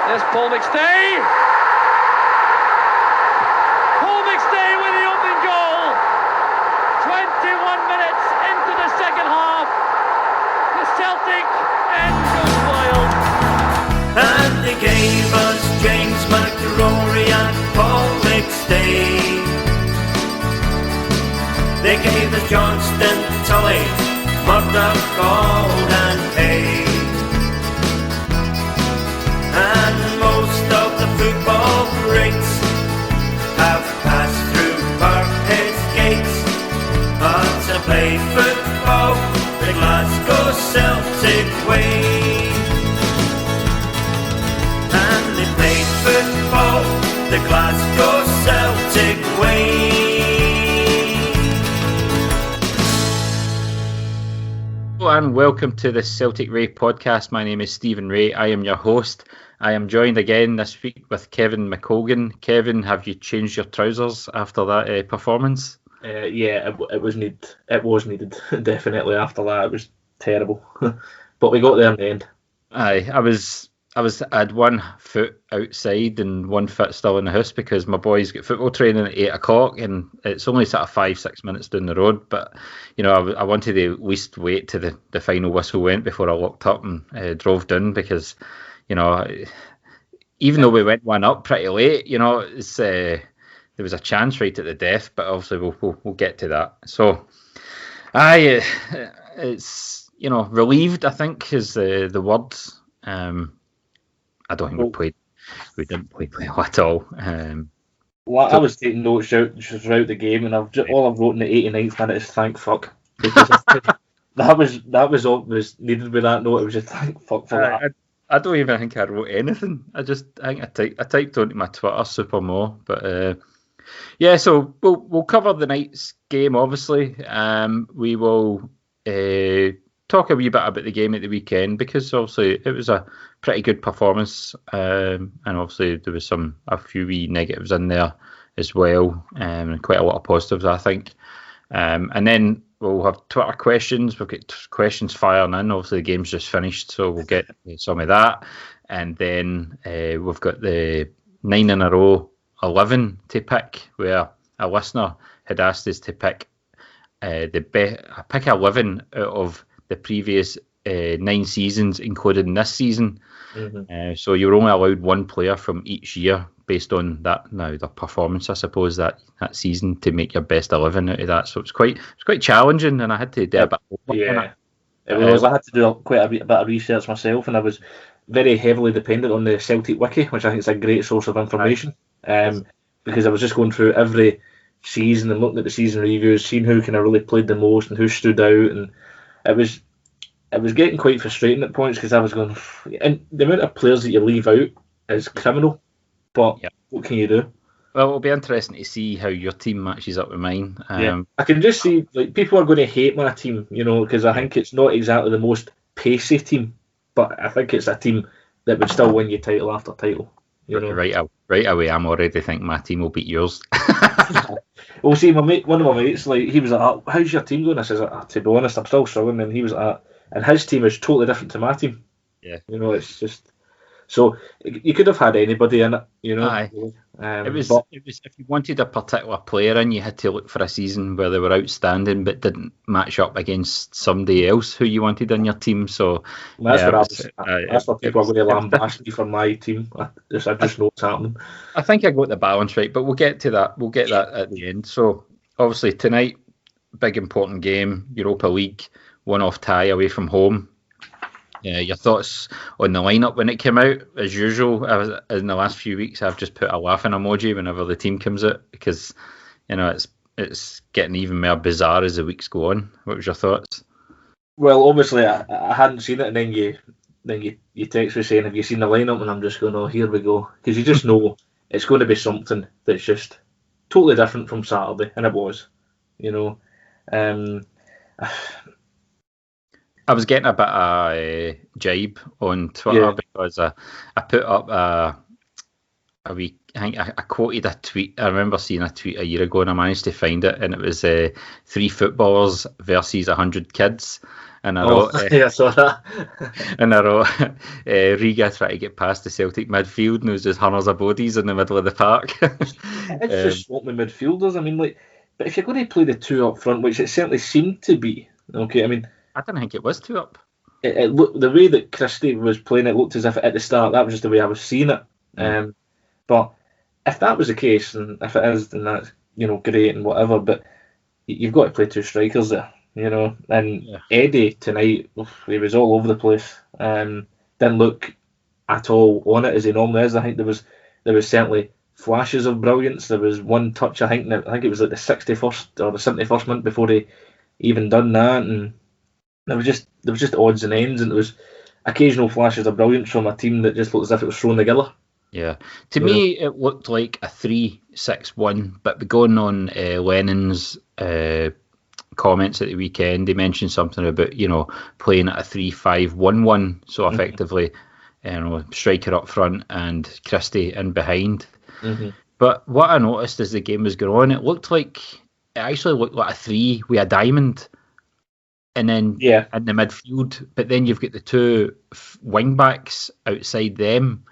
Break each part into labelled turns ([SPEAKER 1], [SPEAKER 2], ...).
[SPEAKER 1] There's Paul McStay. Paul McStay with the opening goal. 21 minutes into the second half. The Celtic end goes wild.
[SPEAKER 2] And they gave us James McRory and Paul McStay. They gave us Johnston, Tully, Murdoch, Gold and Hay. And most of the football greats have passed through Parkhead's gates. But to play football the Glasgow Celtic way. And they played football the Glasgow Celtic way.
[SPEAKER 3] Hello and welcome to the Celtic Ray podcast. My name is Stephen Ray. I am your host. I am joined again this week with Kevin McColgan. Kevin, have you changed your trousers after that performance?
[SPEAKER 4] Yeah, it was needed. It was needed definitely. After that, it was terrible, but we got there in the end.
[SPEAKER 3] Aye, I had 1 foot outside and 1 foot still in the house because my boys get football training at 8 o'clock and it's only sort of 5-6 minutes down the road. But you know, I wanted to at least wait till the final whistle went before I locked up and drove down because, you know, even though we went 1 up pretty late, you know, it's there was a chance right at the death, but obviously we'll get to that. So, it's, you know, relieved, I think, is the word. I don't think we didn't play well at all.
[SPEAKER 4] Well, I was taking notes throughout the game, and all I've wrote in the 89th minute is thank fuck, because that was all was needed with that note. It was just thank fuck for that.
[SPEAKER 3] I don't even think I wrote anything. I think I typed onto my Twitter super more, but yeah. So we'll cover the night's game. Obviously, we will talk a wee bit about the game at the weekend because obviously it was a pretty good performance, and obviously there was a few wee negatives in there as well, and quite a lot of positives, I think. And then we'll have Twitter questions. We've got questions firing in. Obviously the game's just finished, so we'll get some of that. And then we've got the 9 in a row 11 to pick, where a listener had asked us to pick pick 11 out of the previous 9 seasons, including this season. Mm-hmm. So you're only allowed 1 player from each year based on that the performance, I suppose, that season to make your best 11 out of that. So it's quite challenging, and I had to do a bit of work on it.
[SPEAKER 4] It was. I had to do quite a bit of research myself, and I was very heavily dependent on the Celtic Wiki, which I think is a great source of information. Because I was just going through every season and looking at the season reviews, seeing who kind of really played the most and who stood out, and it was getting quite frustrating at points because I was going, and the amount of players that you leave out is criminal. But What can you do?
[SPEAKER 3] Well, it'll be interesting to see how your team matches up with mine.
[SPEAKER 4] I can just see like people are going to hate my team, you know, because I think it's not exactly the most pacey team, but I think it's a team that would still win you title after title. You know?
[SPEAKER 3] Right away, I'm already thinking my team will beat yours.
[SPEAKER 4] Well, see, one of my mates, like, he was like, oh, "How's your team going?" I says, "To be honest, I'm still struggling." And he was like, and his team is totally different to my team.
[SPEAKER 3] Yeah,
[SPEAKER 4] you know, it's just so you could have had anybody in it, you know.
[SPEAKER 3] Aye. It was if you wanted a particular player in, you had to look for a season where they were outstanding but didn't match up against somebody else who you wanted in your team. So
[SPEAKER 4] that's what people are going to lambaste me for my team. I just know what's happening.
[SPEAKER 3] I think I got the balance right, but we'll get to that. We'll get that at the end. So obviously tonight, big important game, Europa League, 1-1 tie away from home. Your thoughts on the lineup when it came out? As usual, in the last few weeks, I've just put a laughing emoji whenever the team comes out because, you know, it's getting even more bizarre as the weeks go on. What was your thoughts?
[SPEAKER 4] Well, obviously, I hadn't seen it, and then you text me saying, "Have you seen the lineup?" And I'm just going, "Oh, here we go," because you just know it's going to be something that's just totally different from Saturday, and it was, you know.
[SPEAKER 3] I was getting a bit of jibe on Twitter because I put up a wee. I quoted a tweet. I remember seeing a tweet a year ago, and I managed to find it, and it was 3 footballers versus 100 kids. And I
[SPEAKER 4] Oh,
[SPEAKER 3] wrote,
[SPEAKER 4] yeah, I saw that.
[SPEAKER 3] and I wrote Riga trying to get past the Celtic midfield, and it was just hundreds of bodies in the middle of the park.
[SPEAKER 4] It's just swapping midfielders. I mean, like, but if you're going to play the two up front, which it certainly seemed to be, okay. I mean,
[SPEAKER 3] I didn't think it was two up.
[SPEAKER 4] it looked the way that Christie was playing. It looked as if at the start that was just the way I was seeing it. But if that was the case, and if it is, then that's great and whatever. But you've got to play two strikers there, And Eddie tonight, he was all over the place. Didn't look at all on it as he normally is. I think there was certainly flashes of brilliance. There was one touch, I think it was like the 61st or the 71st minute before he even done that, and there was just odds and ends, and there was occasional flashes of brilliance from a team that just looked as if it was thrown together.
[SPEAKER 3] Yeah, to me it looked like a 3-6-1, but going on Lennon's comments at the weekend, he mentioned something about playing at a 3-5-1-1, so effectively striker up front and Christie in behind. But what I noticed as the game was going on, it actually looked like a 3 with a diamond, and then in the midfield, but then you've got the two wing backs outside them,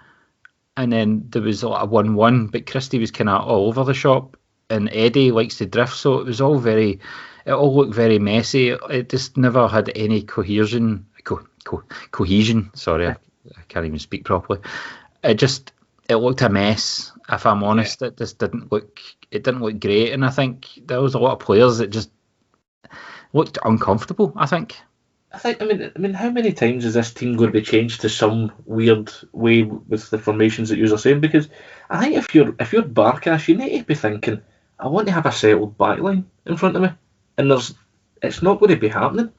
[SPEAKER 3] and then there was a 1-1, but Christie was kind of all over the shop, and Eddie likes to drift, so it all looked very messy. It just never had any cohesion. Sorry, I can't even speak properly. It looked a mess. If I'm honest, it just didn't look great, and I think there was a lot of players that just looked uncomfortable. I
[SPEAKER 4] mean, how many times is this team going to be changed to some weird way with the formations that you are saying? Because I think if you're Barkas, you need to be thinking, I want to have a settled backline in front of me, and it's not going to be happening.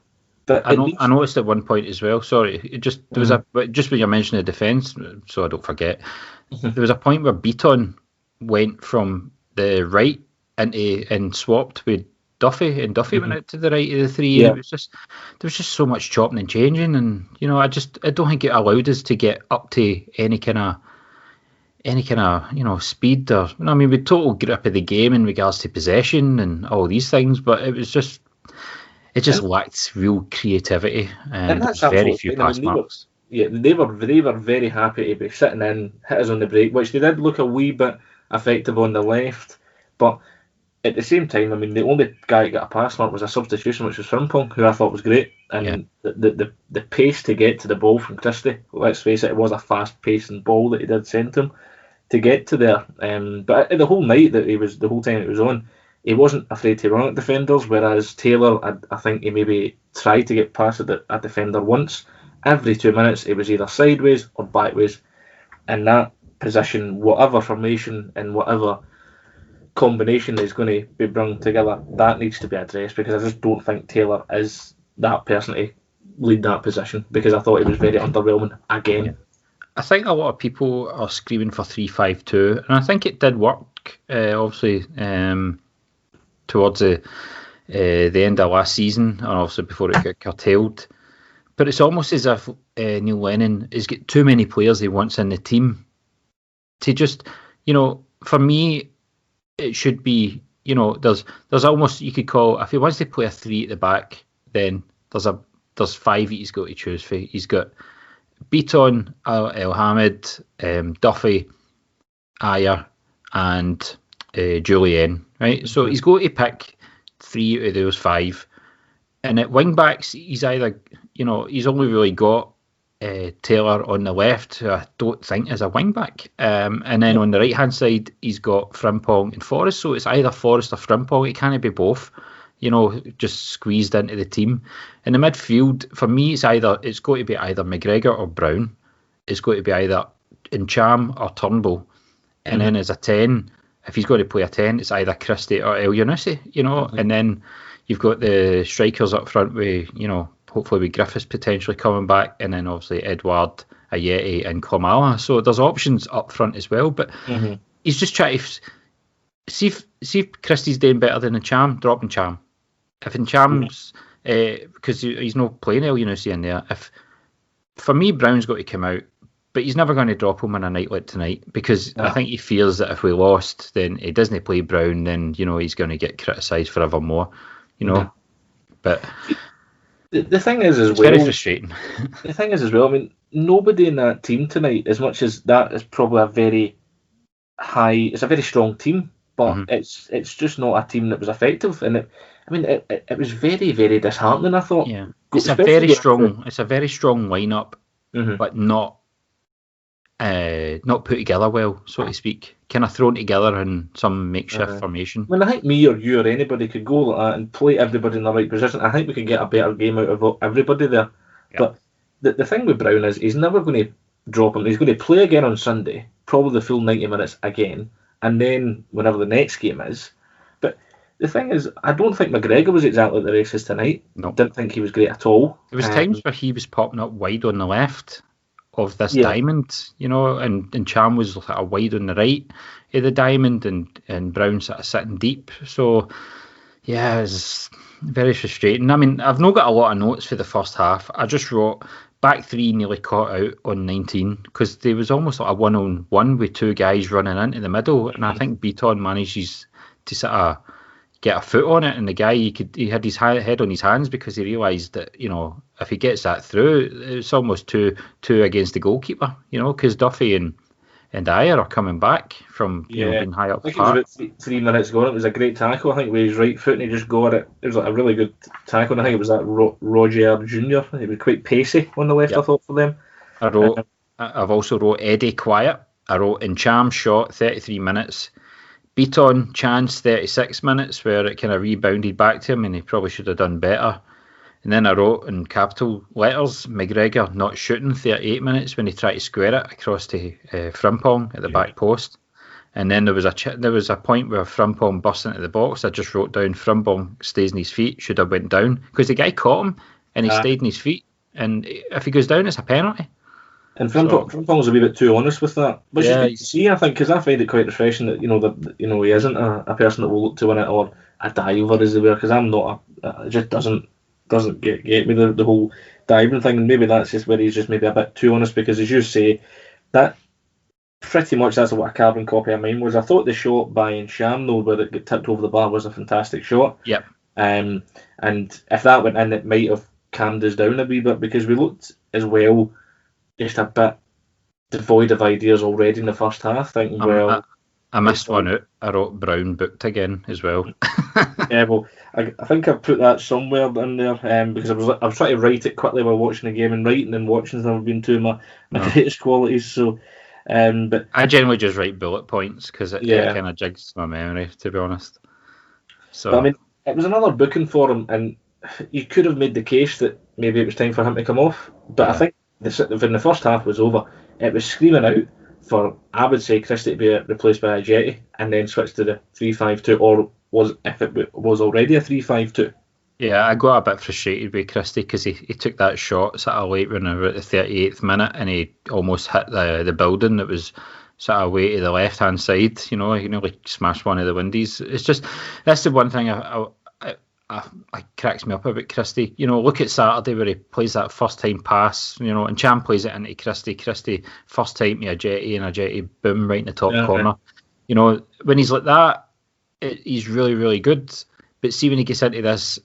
[SPEAKER 4] But
[SPEAKER 3] I noticed at one point as well. Sorry, just when you mentioned the defence, so I don't forget. There was a point where Beaton went from the right and swapped with Duffy, and Duffy went out to the right of the three. And there was just so much chopping and changing, and I don't think it allowed us to get up to any kind of speed or with total grip of the game in regards to possession and all these things, but it just lacked real creativity, and there was very few pass marks.
[SPEAKER 4] They were very happy to be sitting in, hit us on the break, which they did look a wee bit effective on the left, but at the same time, the only guy that got a pass mark was a substitution, which was Frimpong, who I thought was great. And the pace to get to the ball from Christie, let's face it was a fast-paced ball that he did send him to get to there. But the whole night the whole time it was on, he wasn't afraid to run at defenders, whereas Taylor, I think he maybe tried to get past a defender once. Every 2 minutes, it was either sideways or backways. And that position, whatever formation and whatever combination is going to be brought together, that needs to be addressed, because I just don't think Taylor is that person to lead that position, because I thought it was very underwhelming again.
[SPEAKER 3] I think a lot of people are screaming for 3-5-2, and I think it did work, obviously, towards the end of last season, and also before it got curtailed. But it's almost as if Neil Lennon has got too many players he wants in the team to just, for me, it should be, there's almost, you could call, if he wants to play a 3 at the back, then there's 5 that he's got to choose for. He's got Beaton, El Hamid, Duffy, Ayer, and Julian, right? So he's got to pick 3 out of those 5. And at wing backs, he's either, he's only really got Taylor on the left, who I don't think is a wing back. And then on the right hand side, he's got Frimpong and Forrest. So it's either Forrest or Frimpong. It can't be both, just squeezed into the team. In the midfield, for me, it's got to be either McGregor or Brown. It's got to be either Ncham or Turnbull. And then as a 10, if he's going to play a 10, it's either Christie or El Yunusi, And then you've got the strikers up front with, hopefully with Griffiths potentially coming back, and then obviously Edward, Ayeti and Klamala. So there's options up front as well, but he's just trying to see if Christie's doing better than Ncham, drop Ncham. If Ncham's, because he's not playing El Yunusi in there, for me, Brown's got to come out, but he's never going to drop him on a night like tonight, because I think he fears that if we lost, then he doesn't play Brown, then, he's going to get criticised forevermore, But
[SPEAKER 4] The thing is as
[SPEAKER 3] It's
[SPEAKER 4] well.
[SPEAKER 3] very frustrating.
[SPEAKER 4] The thing is as well. I mean, nobody in that team tonight, as much as that is probably a very high. It's a very strong team, but it's just not a team that was effective. And it was very, very disheartening. I thought.
[SPEAKER 3] Yeah,
[SPEAKER 4] Especially
[SPEAKER 3] it's a very strong lineup, but not put together well, so to speak. Kind of thrown together in some makeshift formation.
[SPEAKER 4] I mean, I think me or you or anybody could go like that and play everybody in the right position. I think we could get a better game out of everybody there. Yep. But the thing with Brown is he's never going to drop him. He's going to play again on Sunday, probably the full 90 minutes again, and then whenever the next game is. But the thing is, I don't think McGregor was exactly at the races tonight.
[SPEAKER 3] No.
[SPEAKER 4] Didn't think he was great at all.
[SPEAKER 3] There was times where he was popping up wide on the left of this diamond, and Cham was sort of wide on the right of the diamond, and Brown sort of sitting deep. So, yeah, it's very frustrating. I mean, I've not got a lot of notes for the first half. I just wrote back three nearly caught out on 19 because there was almost like a one-on-one with two guys running into the middle, and I think Beaton manages to sort of get a foot on it, and the guy he had his head on his hands because he realised that if he gets that through, it's almost two against the goalkeeper, because Duffy and Dyer are coming back from being high up.
[SPEAKER 4] I think it was about 3 minutes ago. It was a great tackle. I think with his right foot, and he just got it. It was like a really good tackle. And I think it was that Roger Jr. He was quite pacey on the left. I thought for them.
[SPEAKER 3] I've also wrote Eddie quiet. I wrote in Cham shot 33 minutes. Beaton chance 36 minutes where it kind of rebounded back to him and he probably should have done better. And then I wrote in capital letters McGregor not shooting 38 minutes when he tried to square it across to Frimpong at the back post. And then there was a point where Frimpong burst into the box. I just wrote down Frimpong stays on his feet, should have went down because the guy caught him and he stayed on his feet. And if he goes down, it's a penalty.
[SPEAKER 4] And Frimpong's a wee bit too honest with that, which is good to see, I think, because I find it quite refreshing that he isn't a person that will look to win it or a diver as they were. Because I'm not, it just doesn't get me the whole diving thing, and maybe that's just where he's just maybe a bit too honest. Because as you say, that pretty much that's what a carbon copy of mine was. I thought the shot by Sham though, where it got tipped over the bar, was a fantastic shot.
[SPEAKER 3] Yep.
[SPEAKER 4] And if that went in, it might have calmed us down a wee bit because we looked as well. Just a bit devoid of ideas already in the first half. Thinking,
[SPEAKER 3] I missed one out. I wrote Brown booked again as well.
[SPEAKER 4] Yeah, well, I think I put that somewhere in there because I was trying to write it quickly while watching the game, and writing and watching's never been two of my greatest qualities. So, but
[SPEAKER 3] I generally just write bullet points because it kind of jigs my memory, to be honest. So
[SPEAKER 4] I mean, it was another booking for him, and you could have made the case that maybe it was time for him to come off. But I think when the first half was over, it was screaming out for, I would say, Christie to be replaced by a Jetty and then switch to the 3-5-2, or if it was already a 3-5-2.
[SPEAKER 3] Yeah, I got a bit frustrated with Christie because he took that shot sort of late when we were at the 38th minute and he almost hit the building that was sort of way to the left hand side. He nearly smashed one of the windies. It's just, that's the one thing I cracks me up about Christie. Look at Saturday where he plays that first time pass, and Cham plays it into Christie. Christie first time to a Jetty, and a Jetty boom right in the top corner. When he's like that, he's really, really good. But see, when he gets into this,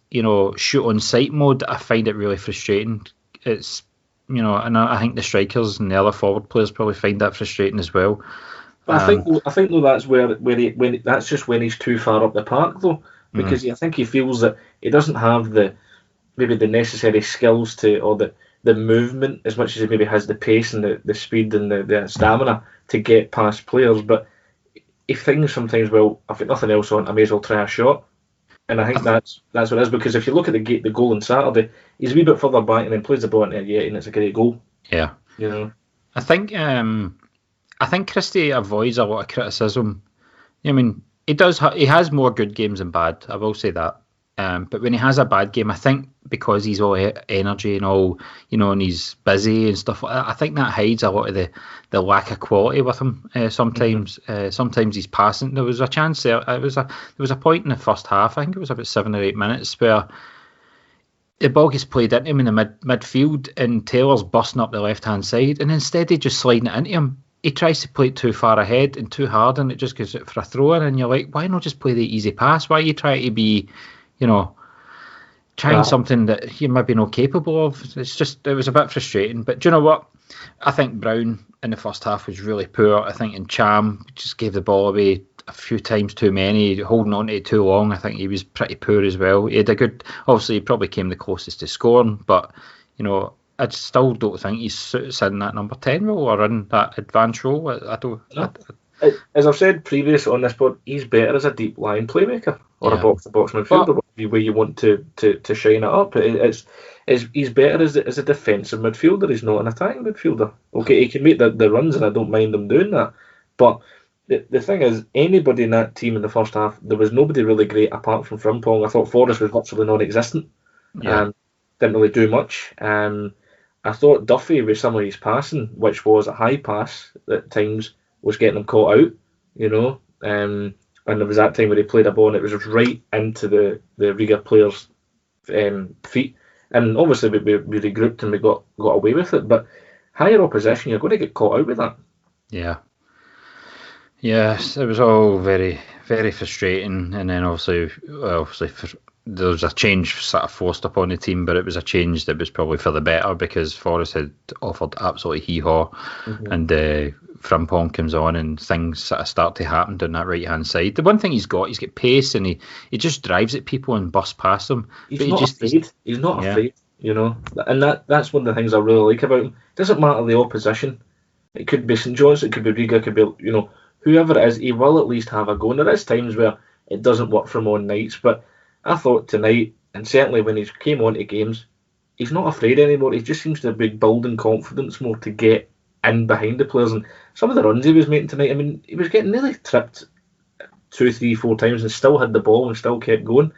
[SPEAKER 3] shoot on sight mode, I find it really frustrating. It's, and I think the strikers and the other forward players probably find that frustrating as well.
[SPEAKER 4] But I think though that's when that's just when he's too far up the park though. Because I think he feels that he doesn't have maybe the necessary skills or the movement as much as he maybe has the pace and the speed and the stamina to get past players. But if things sometimes, I've got nothing else on, I may as well try a shot. And I think that's what it is, because if you look at the goal on Saturday, he's a wee bit further back and then plays the ball into Yeti, and it's a great goal.
[SPEAKER 3] Yeah. I think Christie avoids a lot of criticism. I mean, he has more good games than bad, I will say that. But when he has a bad game, I think because he's all energy and all, and he's busy and stuff like that, I think that hides a lot of the lack of quality with him. Sometimes he's passing. There was a chance there. There was a point in the first half, I think it was about 7 or 8 minutes, where the ball gets played into him in the midfield and Taylor's busting up the left-hand side, and instead of just sliding it into him, he tries to play it too far ahead and too hard, and it just goes out for a throw-in, and you're like, why not just play the easy pass? Why are you trying to be, trying something that he maybe not capable of. It was a bit frustrating. But do you know what? I think Brown in the first half was really poor. I think in Cham just gave the ball away a few times too many, holding on to it too long. I think he was pretty poor as well. He had a good, obviously he probably came the closest to scoring, but I still don't think he's in that number 10 role or in that advanced role. I don't.
[SPEAKER 4] No. As I've said previously on this pod, he's better as a deep line playmaker or a box-to-box midfielder, where you want to shine it up. He's better as a defensive midfielder. He's not an attacking midfielder. Okay, he can make the runs, and I don't mind him doing that. But the thing is, anybody in that team in the first half, there was nobody really great apart from Frimpong. I thought Forrest was virtually non-existent. Didn't really do much. I thought Duffy, with some of his passing, which was a high pass at times, was getting him caught out, and there was that time where he played a ball and it was right into the Riga players' feet, and obviously we regrouped and we got away with it, but higher opposition, you're going to get caught out with that.
[SPEAKER 3] Yes, it was all very, very frustrating, and then obviously there was a change sort of forced upon the team, but it was a change that was probably for the better because Forrest had offered absolutely hee-haw, and Frimpong comes on and things sort of start to happen down that right-hand side. The one thing he's got pace, and he just drives at people and busts past them.
[SPEAKER 4] He's not afraid. He's not afraid, and that's one of the things I really like about him. It doesn't matter the opposition. It could be St John's, it could be Riga, it could be, whoever it is, he will at least have a go. And there is times where it doesn't work for him on nights, but I thought tonight, and certainly when he came on to games, he's not afraid anymore. He just seems to be building confidence more to get in behind the players. And some of the runs he was making tonight, I mean, he was getting nearly tripped 2, 3, 4 times and still had the ball and still kept going.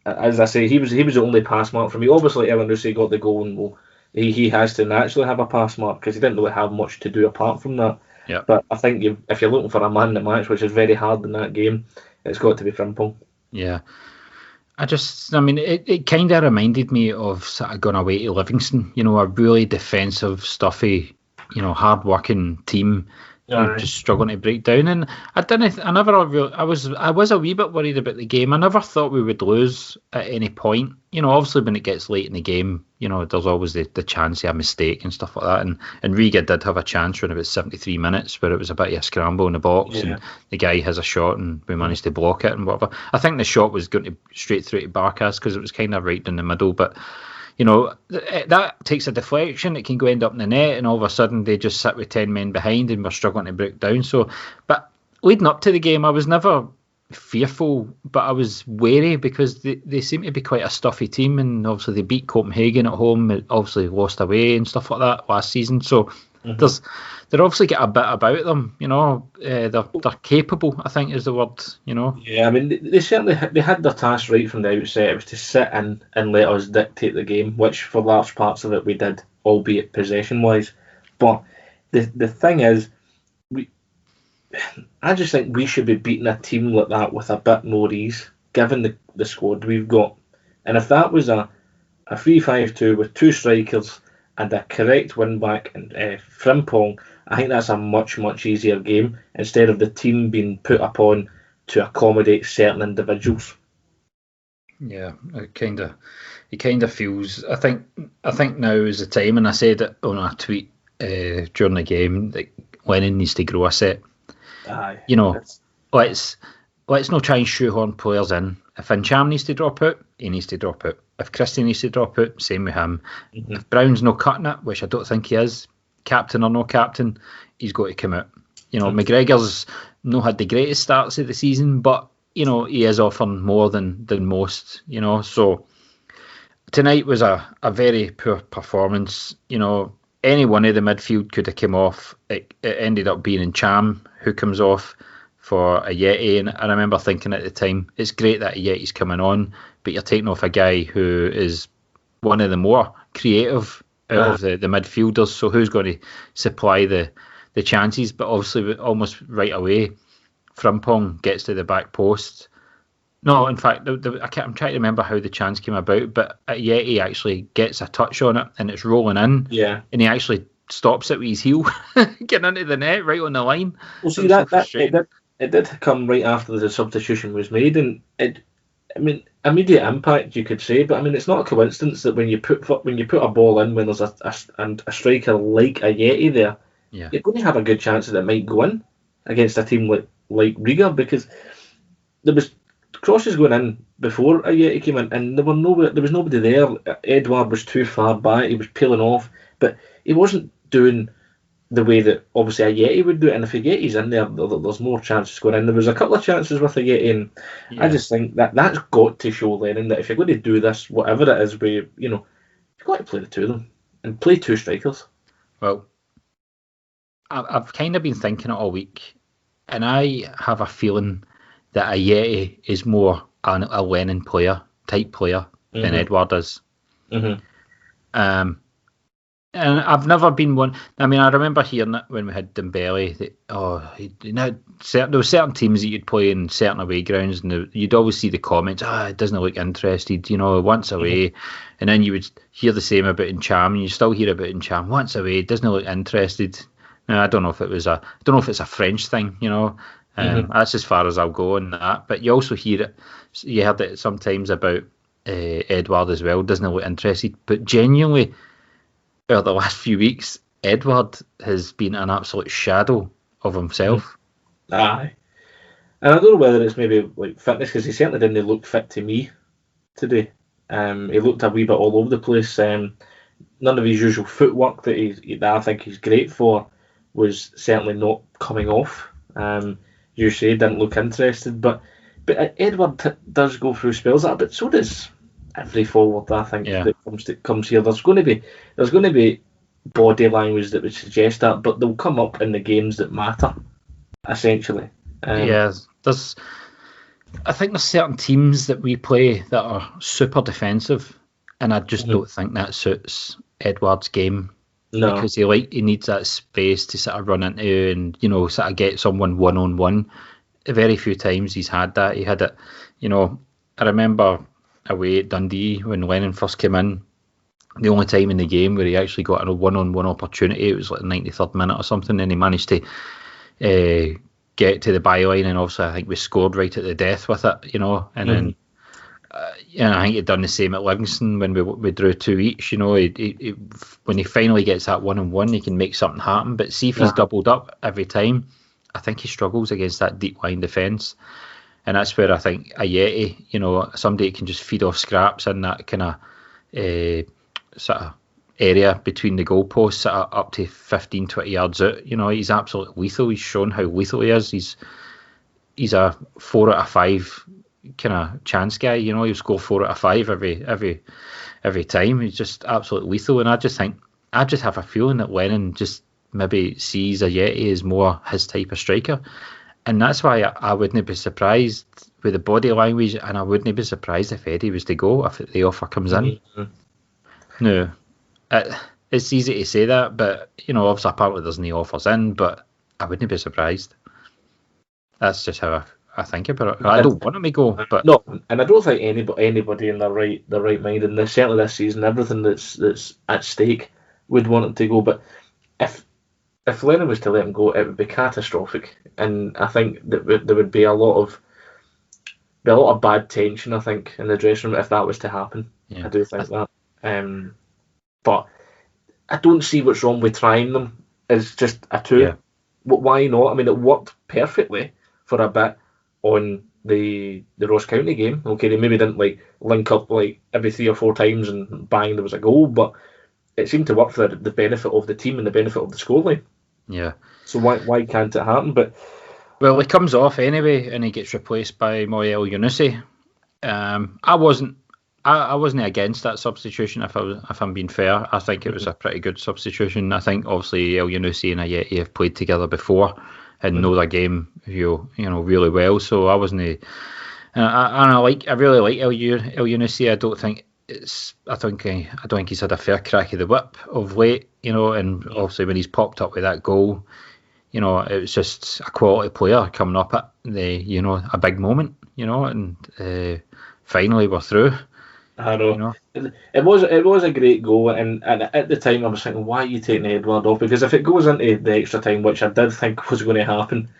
[SPEAKER 4] As I say, he was the only pass mark for me. Obviously, Ellen Rousey got the goal, and he has to naturally have a pass mark because he didn't really have much to do apart from that.
[SPEAKER 3] Yeah.
[SPEAKER 4] But I think if you're looking for a man in the match, which is very hard in that game, it's got to be Frimpong.
[SPEAKER 3] Yeah. It kind of reminded me of sort of going away to Livingston, a really defensive, stuffy, hard-working team. Just struggling to break down, and I was a wee bit worried about the game. I never thought we would lose at any point. Obviously when it gets late in the game, there's always the chance of a mistake and stuff like that. And Riga did have a chance around about 73 minutes where it was a bit of a scramble in the box, and the guy has a shot and we managed to block it and whatever. I think the shot was going to straight through to Barkas because it was kind of right in the middle, but. That takes a deflection. It can go end up in the net, and all of a sudden they just sit with 10 men behind, and we're struggling to break down. So, but leading up to the game, I was never fearful, but I was wary because they seem to be quite a stuffy team, and obviously they beat Copenhagen at home, obviously lost away and stuff like that last season. So they're obviously got a bit about them, they're capable, I think is the word,
[SPEAKER 4] Yeah, I mean, they certainly had their task right from the outset. It was to sit in and let us dictate the game, which for large parts of it we did, albeit possession-wise. But the thing is, I just think we should be beating a team like that with a bit more ease, given the squad we've got. And if that was a 3-5-2 with 2 strikers and a correct win-back and Frimpong, I think that's a much, much easier game instead of the team being put upon to accommodate certain individuals.
[SPEAKER 3] Yeah, it kind of feels. I think now is the time, and I said it on a tweet during the game that Lennon needs to grow a set.
[SPEAKER 4] Aye,
[SPEAKER 3] let's not try and shoehorn players in. If Incham needs to drop out, he needs to drop out. If Christie needs to drop out, same with him. If Brown's not cutting it, which I don't think he is, captain or no captain, he's got to come out. McGregor's not had the greatest starts of the season, but he is offering more than most. So tonight was a very poor performance. Any one of the midfield could have come off. It ended up being Incham who comes off for a Yeti, and I remember thinking at the time, it's great that a Yeti's coming on, but you're taking off a guy who is one of the more creative out of the midfielders, so who's going to supply the chances? But obviously almost right away Frimpong gets to the back post. No, in fact, I'm trying to remember how the chance came about, but Yeti actually gets a touch on it and it's rolling in, and he actually stops it with his heel getting into the net right on the line.
[SPEAKER 4] Well, see, it did come right after the substitution was made, and I immediate impact, you could say, but I mean, it's not a coincidence that when you put a ball in when there's a striker like a Yeti there,
[SPEAKER 3] Yeah.
[SPEAKER 4] you're going to have a good chance that it might go in against a team like Riga, because there was crosses going in before a Yeti came in, and there was nobody there. Edouard was too far back; he was peeling off, but he wasn't doing the way that obviously a Yeti would do it. And if a Yeti's in there, there's more chances going in. There was a couple of chances with a Yeti, and I just think that's got to show Lennon that if you're going to do this, whatever it is, you've got to play the two of them and play two strikers.
[SPEAKER 3] Well, I've kind of been thinking it all week, and I have a feeling that a Yeti is more a Lennon type player than Edouard is. And I've never been one. I mean, I remember hearing it when we had Dembele. There were certain teams that you'd play in certain away grounds, and you'd always see the comments. It doesn't look interested. Once away, and then you would hear the same about Ncham, and you still hear about Ncham once away. Doesn't look interested. Now, I don't know if it's a French thing. That's as far as I'll go on that. But you also hear it. You heard it sometimes about Edouard as well. Doesn't look interested, but genuinely. Over the last few weeks, Edouard has been an absolute shadow of himself.
[SPEAKER 4] Aye. And I don't know whether it's maybe like fitness, because he certainly didn't look fit to me today. He looked a wee bit all over the place. None of his usual footwork that I think he's great for was certainly not coming off. You say didn't look interested, but Edouard does go through spells like that, but so does every forward, I think, that comes here. There's going to be body language that would suggest that, but they'll come up in the games that matter, essentially.
[SPEAKER 3] I think there's certain teams that we play that are super defensive, and I just don't think that suits Edouard's game. No, because he needs that space to sort of run into and sort of get someone 1-on-1. Very few times he's had that. He had it. I remember away at Dundee when Lennon first came in, the only time in the game where he actually got a one-on-one opportunity, it was like the 93rd minute or something, and he managed to get to the byline, and also I think we scored right at the death with it, and then I think he'd done the same at Livingston when we drew 2 each. When he finally gets that 1-on-1, he can make something happen, but see if he's doubled up every time, I think he struggles against that deep line defence. And that's where I think a Yeti, somebody can just feed off scraps in that kind of sort of area between the goalposts, sort of up to 15, 20 yards out. He's absolutely lethal. He's shown how lethal he is. He's a 4 out of 5 kind of chance guy. He'll score 4 out of 5 every time. He's just absolutely lethal. And I just have a feeling that Lennon just maybe sees a Yeti as more his type of striker. And that's why I wouldn't be surprised with the body language, and I wouldn't be surprised if Eddie was to go, if the offer comes in. No, it's easy to say that, but obviously apparently there's no offers in, but I wouldn't be surprised. That's just how I think about it. I don't want him to go, but
[SPEAKER 4] no, and I don't think anybody in their right mind, and certainly this season, everything that's at stake would want him to go. But if Lennon was to let him go, it would be catastrophic, and I think that there would be a lot of bad tension, I think, in the dressing room if that was to happen. I do think that. But I don't see what's wrong with trying them as just a two. Why not? I mean, it worked perfectly for a bit on the Ross County game. Okay, they maybe didn't link up every 3 or 4 times and bang, there was a goal, but it seemed to work for the benefit of the team and the benefit of the scoreline.
[SPEAKER 3] Yeah.
[SPEAKER 4] So why can't it happen? But
[SPEAKER 3] well, he comes off anyway, and he gets replaced by Moi Elyounoussi. I wasn't against that substitution. If I'm being fair, I think it was a pretty good substitution. I think obviously Elyounoussi and Ayeti have played together before and know their game, really well. So I wasn't. I really like Elyounoussi. I don't think he's had a fair crack of the whip of late, and obviously when he's popped up with that goal, it was just a quality player coming up at a big moment, and finally we're through.
[SPEAKER 4] I know. It was a great goal, and at the time I was thinking, why are you taking Edouard off? Because if it goes into the extra time, which I did think was going to happen,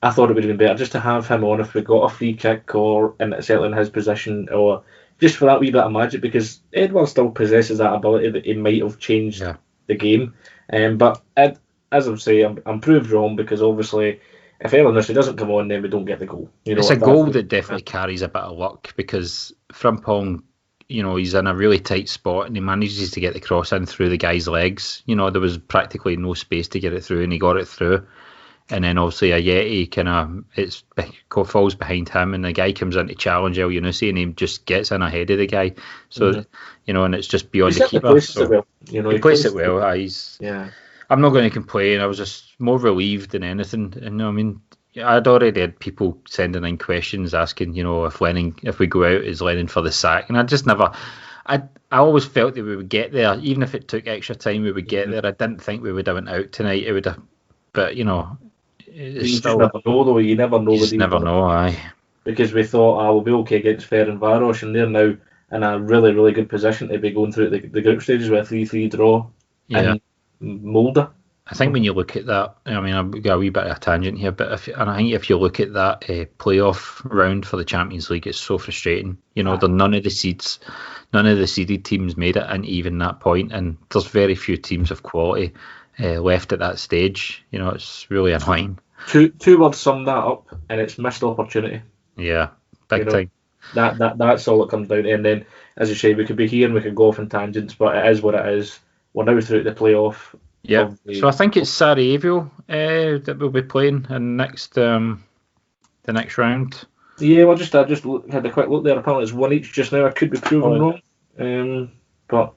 [SPEAKER 4] I thought it would have been better just to have him on if we got a free kick or certainly in his position, or just for that wee bit of magic, because Edouard still possesses that ability that he might have changed the game. But as I'm saying, I'm proved wrong, because obviously if Ellen Nursery doesn't come on, then we don't get the goal.
[SPEAKER 3] It's a goal that definitely carries a bit of luck, because Frimpong, he's in a really tight spot and he manages to get the cross in through the guy's legs. There was practically no space to get it through, and he got it through. And then obviously Ayeti falls behind him, and the guy comes in to challenge El Yunusi, and he just gets in ahead of the guy. So and it's just beyond the keeper. He plays it well. I'm not going to complain. I was just more relieved than anything. And I'd already had people sending in questions asking, if we go out, is Lennon for the sack? And I just never. I always felt that we would get there, even if it took extra time. We would get there. I didn't think we would have went out tonight. It would have, but
[SPEAKER 4] you still never know, though. You never know.
[SPEAKER 3] You just never know, aye.
[SPEAKER 4] Because we thought, we'll be okay against Ferencvaros, and they're now in a really, really good position to be going through the group stages with a 3-3 draw in Molde.
[SPEAKER 3] I think when you look at that, I've got a wee bit of a tangent here, but I think if you look at that playoff round for the Champions League, it's so frustrating. None of the seeded teams made it, and even that point, and there's very few teams of quality left at that stage. It's really annoying.
[SPEAKER 4] Two words sum that up, and it's missed opportunity.
[SPEAKER 3] Yeah, big time.
[SPEAKER 4] That's all it comes down to. And then, as you say, we could be here and we could go off in tangents, but it is what it is. We're now through the playoff.
[SPEAKER 3] Yeah. So I think it's Sarajevo that we'll be playing in the next round.
[SPEAKER 4] Yeah, I just had a quick look there. Apparently it's one each just now. I could be proven wrong, but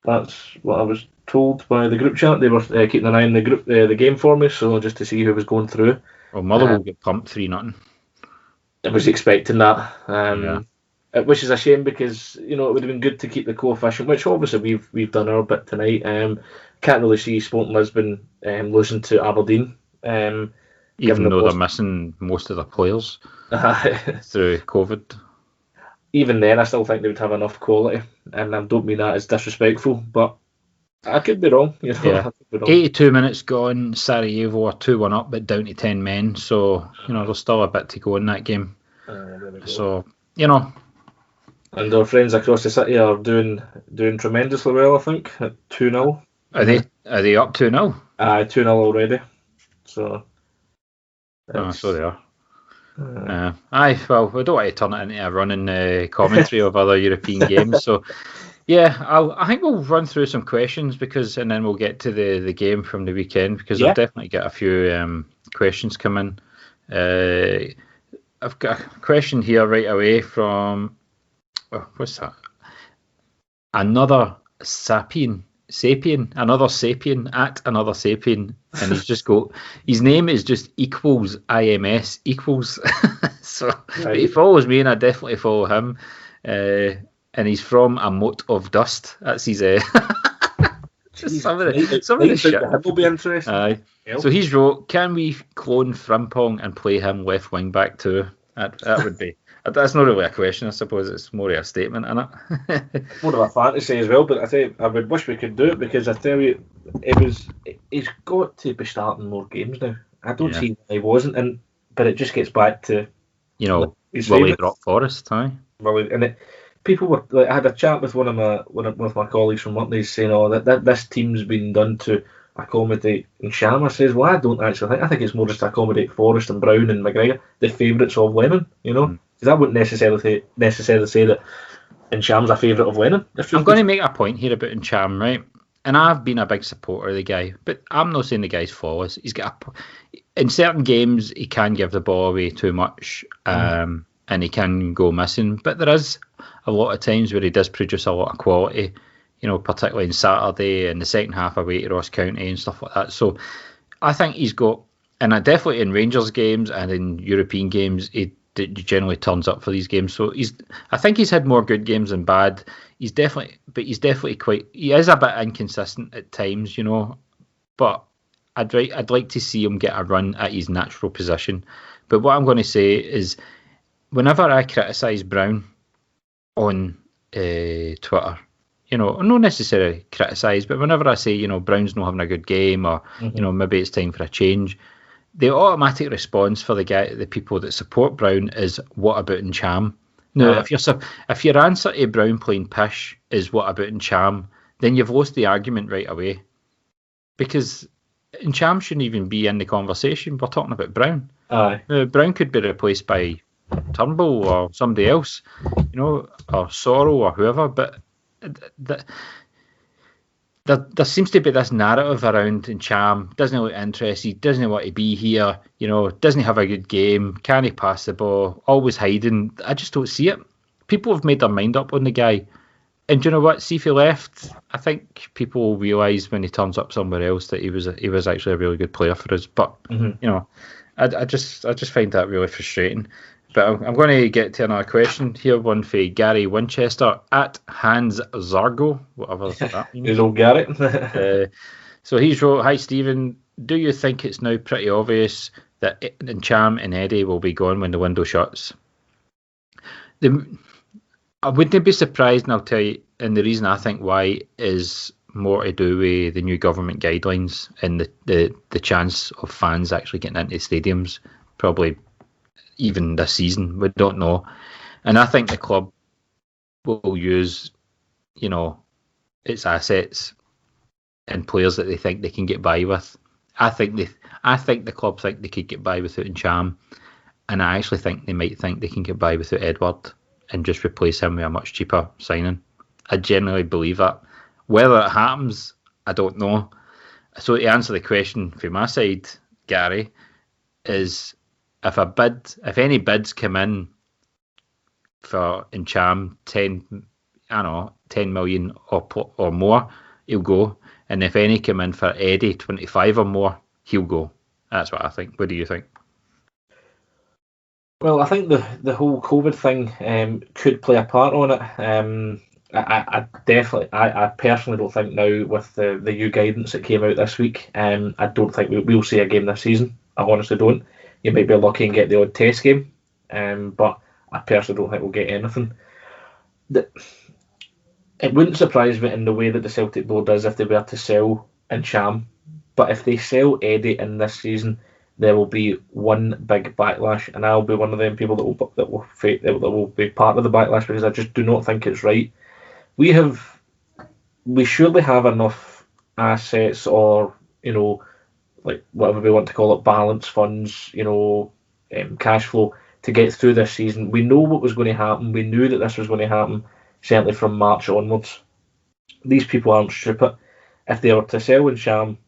[SPEAKER 4] that's what I was told by the group chat. They were keeping an eye on the game for me, so just to see who was going through.
[SPEAKER 3] Well, Motherwell will get pumped 3-0.
[SPEAKER 4] I was expecting that, which is a shame, because it would have been good to keep the coefficient, which obviously we've done our bit tonight. Can't really see Sporting Lisbon losing to Aberdeen,
[SPEAKER 3] even though they're missing most of their players through COVID.
[SPEAKER 4] Even then, I still think they would have enough quality, and I don't mean that as disrespectful, but I could be wrong. I could be wrong.
[SPEAKER 3] 82 minutes gone. Sarajevo are 2-1 up, but down to 10 men. So there's still a bit to go in that game. So
[SPEAKER 4] and our friends across the city are doing tremendously well. I think at 2-0.
[SPEAKER 3] Are they up 2-0?
[SPEAKER 4] 2-0 already. So.
[SPEAKER 3] So they are. Well, we don't want to turn it into a running commentary of other European games. So, I think we'll run through some questions, and then we'll get to the game from the weekend, because I've definitely got a few questions coming. I've got a question here right away from what's that? Another sapien, and he's just his name is just equals IMS equals. So he follows me, and I definitely follow him. And he's from a mote of dust. That's his. Just some of the shit.
[SPEAKER 4] That will be interesting.
[SPEAKER 3] Aye. So he's wrote, can we clone Frimpong and play him left wing back too? That would be. That's not really a question. I suppose it's more of a statement, isn't it?
[SPEAKER 4] More of a fantasy as well. But I tell you, I would wish we could do it, because I tell you, he's got to be starting more games now. I don't see why he wasn't, but it just gets back to
[SPEAKER 3] Willie Brock Forrest, aye.
[SPEAKER 4] People were like, I had a chat with one of my colleagues from work, and he's saying, that this team's been done to accommodate Sham. I says, well, I don't actually think. I think it's more just to accommodate Forrest and Brown and McGregor, the favourites of Lennon. Because I wouldn't necessarily say that Nsham's a favourite of Lennon.
[SPEAKER 3] I'm going to make a point here about Nsham, right? And I've been a big supporter of the guy, but I'm not saying the guy's flawless. He's got in certain games he can give the ball away too much, and he can go missing. But there is a lot of times where he does produce a lot of quality, particularly in Saturday and the second half away to Ross County and stuff like that. So I think he's got, and definitely in Rangers games and in European games, he generally turns up for these games. So I think he's had more good games than bad. He is a bit inconsistent at times, but I'd like to see him get a run at his natural position. But what I'm going to say is, whenever I criticise Brown on Twitter, not necessarily criticise, but whenever I say, Brown's not having a good game, or maybe it's time for a change, the automatic response for the people that support Brown is what about Ncham? Now, if your answer to Brown playing pish is what about Ncham, then you've lost the argument right away, because Ncham shouldn't even be in the conversation. We're talking about Brown. Brown could be replaced by Turnbull or somebody else, or Sorrell or whoever. But there seems to be this narrative around Ncham. Doesn't look interested, doesn't want to be here, doesn't have a good game, can't he pass the ball, always hiding. I just don't see it. People have made their mind up on the guy. And do you know what? See, if he left, I think people will realise when he turns up somewhere else that he was actually a really good player for us. But I just find that really frustrating. But I'm going to get to another question here. One for Gary Winchester at Hans Zargo, whatever that means.
[SPEAKER 4] He's old Gary.
[SPEAKER 3] So he's wrote, "Hi Stephen, do you think it's now pretty obvious that Ncham and Eddie will be gone when the window shuts?" I wouldn't be surprised, and I'll tell you, and the reason I think why is more to do with the new government guidelines and the chance of fans actually getting into stadiums, probably even this season. We don't know. And I think the club will use, its assets and players that they think they can get by with. I think the club think they could get by without Ncham, and I actually think they might think they can get by without Edward and just replace him with a much cheaper signing. I genuinely believe that. Whether it happens, I don't know. So to answer the question from my side, Gary, is if any bids come in for Ncham 10 million or more, he'll go. And if any come in for Eddie 25 or more, he'll go. That's what I think. What do you think?
[SPEAKER 4] Well, I think the whole COVID thing could play a part on it. I personally don't think now with the new guidance that came out this week, I don't think we'll see a game this season. I honestly don't. You might be lucky and get the odd test game, but I personally don't think we'll get anything. It wouldn't surprise me in the way that the Celtic board does if they were to sell Ncham, but if they sell Eddie in this season, there will be one big backlash, and I'll be one of them people that will be part of the backlash, because I just do not think it's right. We surely have enough assets, or like whatever we want to call it, balance funds, cash flow to get through this season. We know what was going to happen. We knew that this was going to happen, certainly from March onwards. These people aren't stupid. If they were to sell Ncham,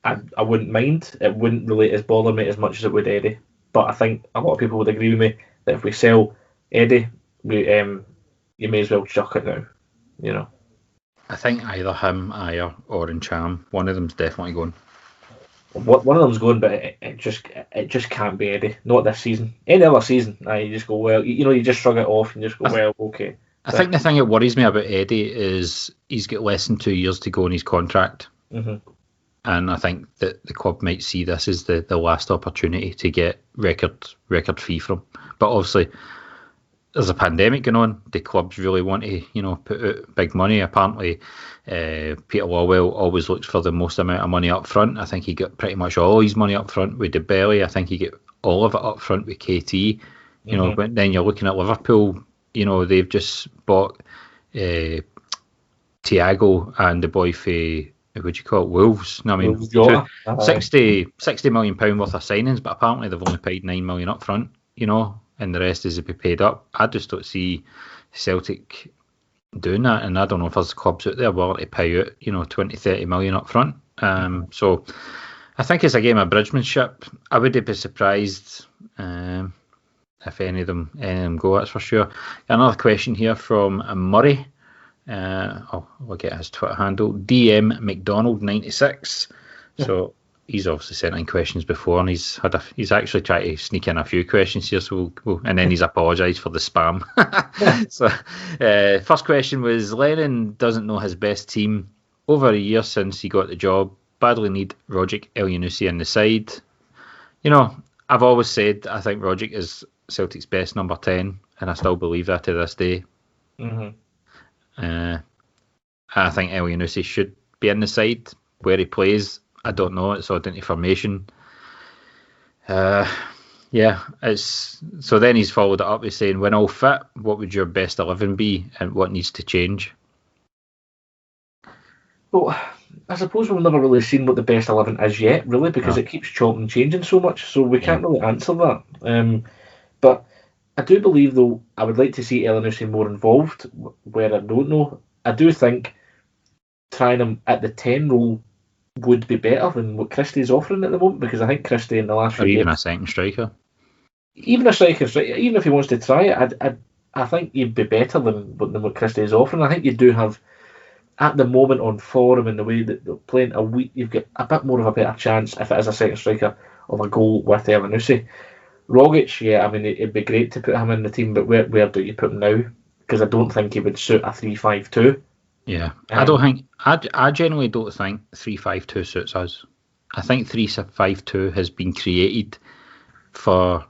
[SPEAKER 4] I wouldn't mind. It wouldn't really bother me as much as it would Eddie. But I think a lot of people would agree with me that if we sell Eddie, you may as well chuck it now.
[SPEAKER 3] I think either him, Ayer, or Ncham, one of them's definitely going.
[SPEAKER 4] One of them's going, but it just can't be Eddie. Not this season. Any other season, you just go, well, you just shrug it off and just go, well, okay.
[SPEAKER 3] I think the thing that worries me about Eddie is he's got less than 2 years to go in his contract.
[SPEAKER 4] Mm-hmm.
[SPEAKER 3] And I think that the club might see this as the last opportunity to get record fee from. But obviously, there's a pandemic going on. The clubs really want to, put out big money. Apparently, Peter Lawwell always looks for the most amount of money up front. I think he got pretty much all his money up front with DeBelly. I think he got all of it up front with KT. But then you're looking at Liverpool. They've just bought Thiago and the boy for, what do you call it, Wolves. No, I mean, £60 million worth of signings, but apparently they've only paid 9 million up front, and the rest is to be paid up. I just don't see Celtic doing that, and I don't know if there's clubs out there willing to pay out, 20-30 million up front. So I think it's a game of bridgemanship. I wouldn't be surprised if any of them go, that's for sure. Another question here from Murray. I'll get his Twitter handle, DM McDonald 96. So he's obviously sent in questions before, and he's actually tried to sneak in a few questions here. So and then he's apologised for the spam. So first question was, Lennon doesn't know his best team. Over a year since he got the job, badly need Rogic Elyounoussi in the side. I've always said I think Rogic is Celtic's best number 10, and I still believe that to this day.
[SPEAKER 4] Mm-hmm.
[SPEAKER 3] I think Elyounoussi should be in the side. Where he plays, I don't know. It's all down to formation. Yeah, it's so then he's followed it up with saying, when all fit, what would your best 11 be and what needs to change?
[SPEAKER 4] Well, I suppose we've never really seen what the best 11 is yet, really, because
[SPEAKER 3] No.
[SPEAKER 4] it keeps chopping and changing so much, so we
[SPEAKER 3] Yeah.
[SPEAKER 4] can't really answer that. But I do believe, though, I would like to see Elyounoussi more involved, where I don't know. I do think trying him at the 10 role would be better than what Christie's offering at the moment, because I think Christie in the last few
[SPEAKER 3] Or even
[SPEAKER 4] games,
[SPEAKER 3] a second striker.
[SPEAKER 4] even a striker, even if he wants to try it, I think he'd be better than what Christie is offering. I think you do have, at the moment on form and the way that they're playing a week, you've got a bit more of a better chance if it is a second striker of a goal with Elyounoussi. Rogic, yeah, I mean, it'd be great to put him in the team, but where do you put him now? Because I don't think he would suit a 3-5-2.
[SPEAKER 3] Yeah, I don't think. I generally don't think 3-5-2 suits us. I think 3-5-2 has been created for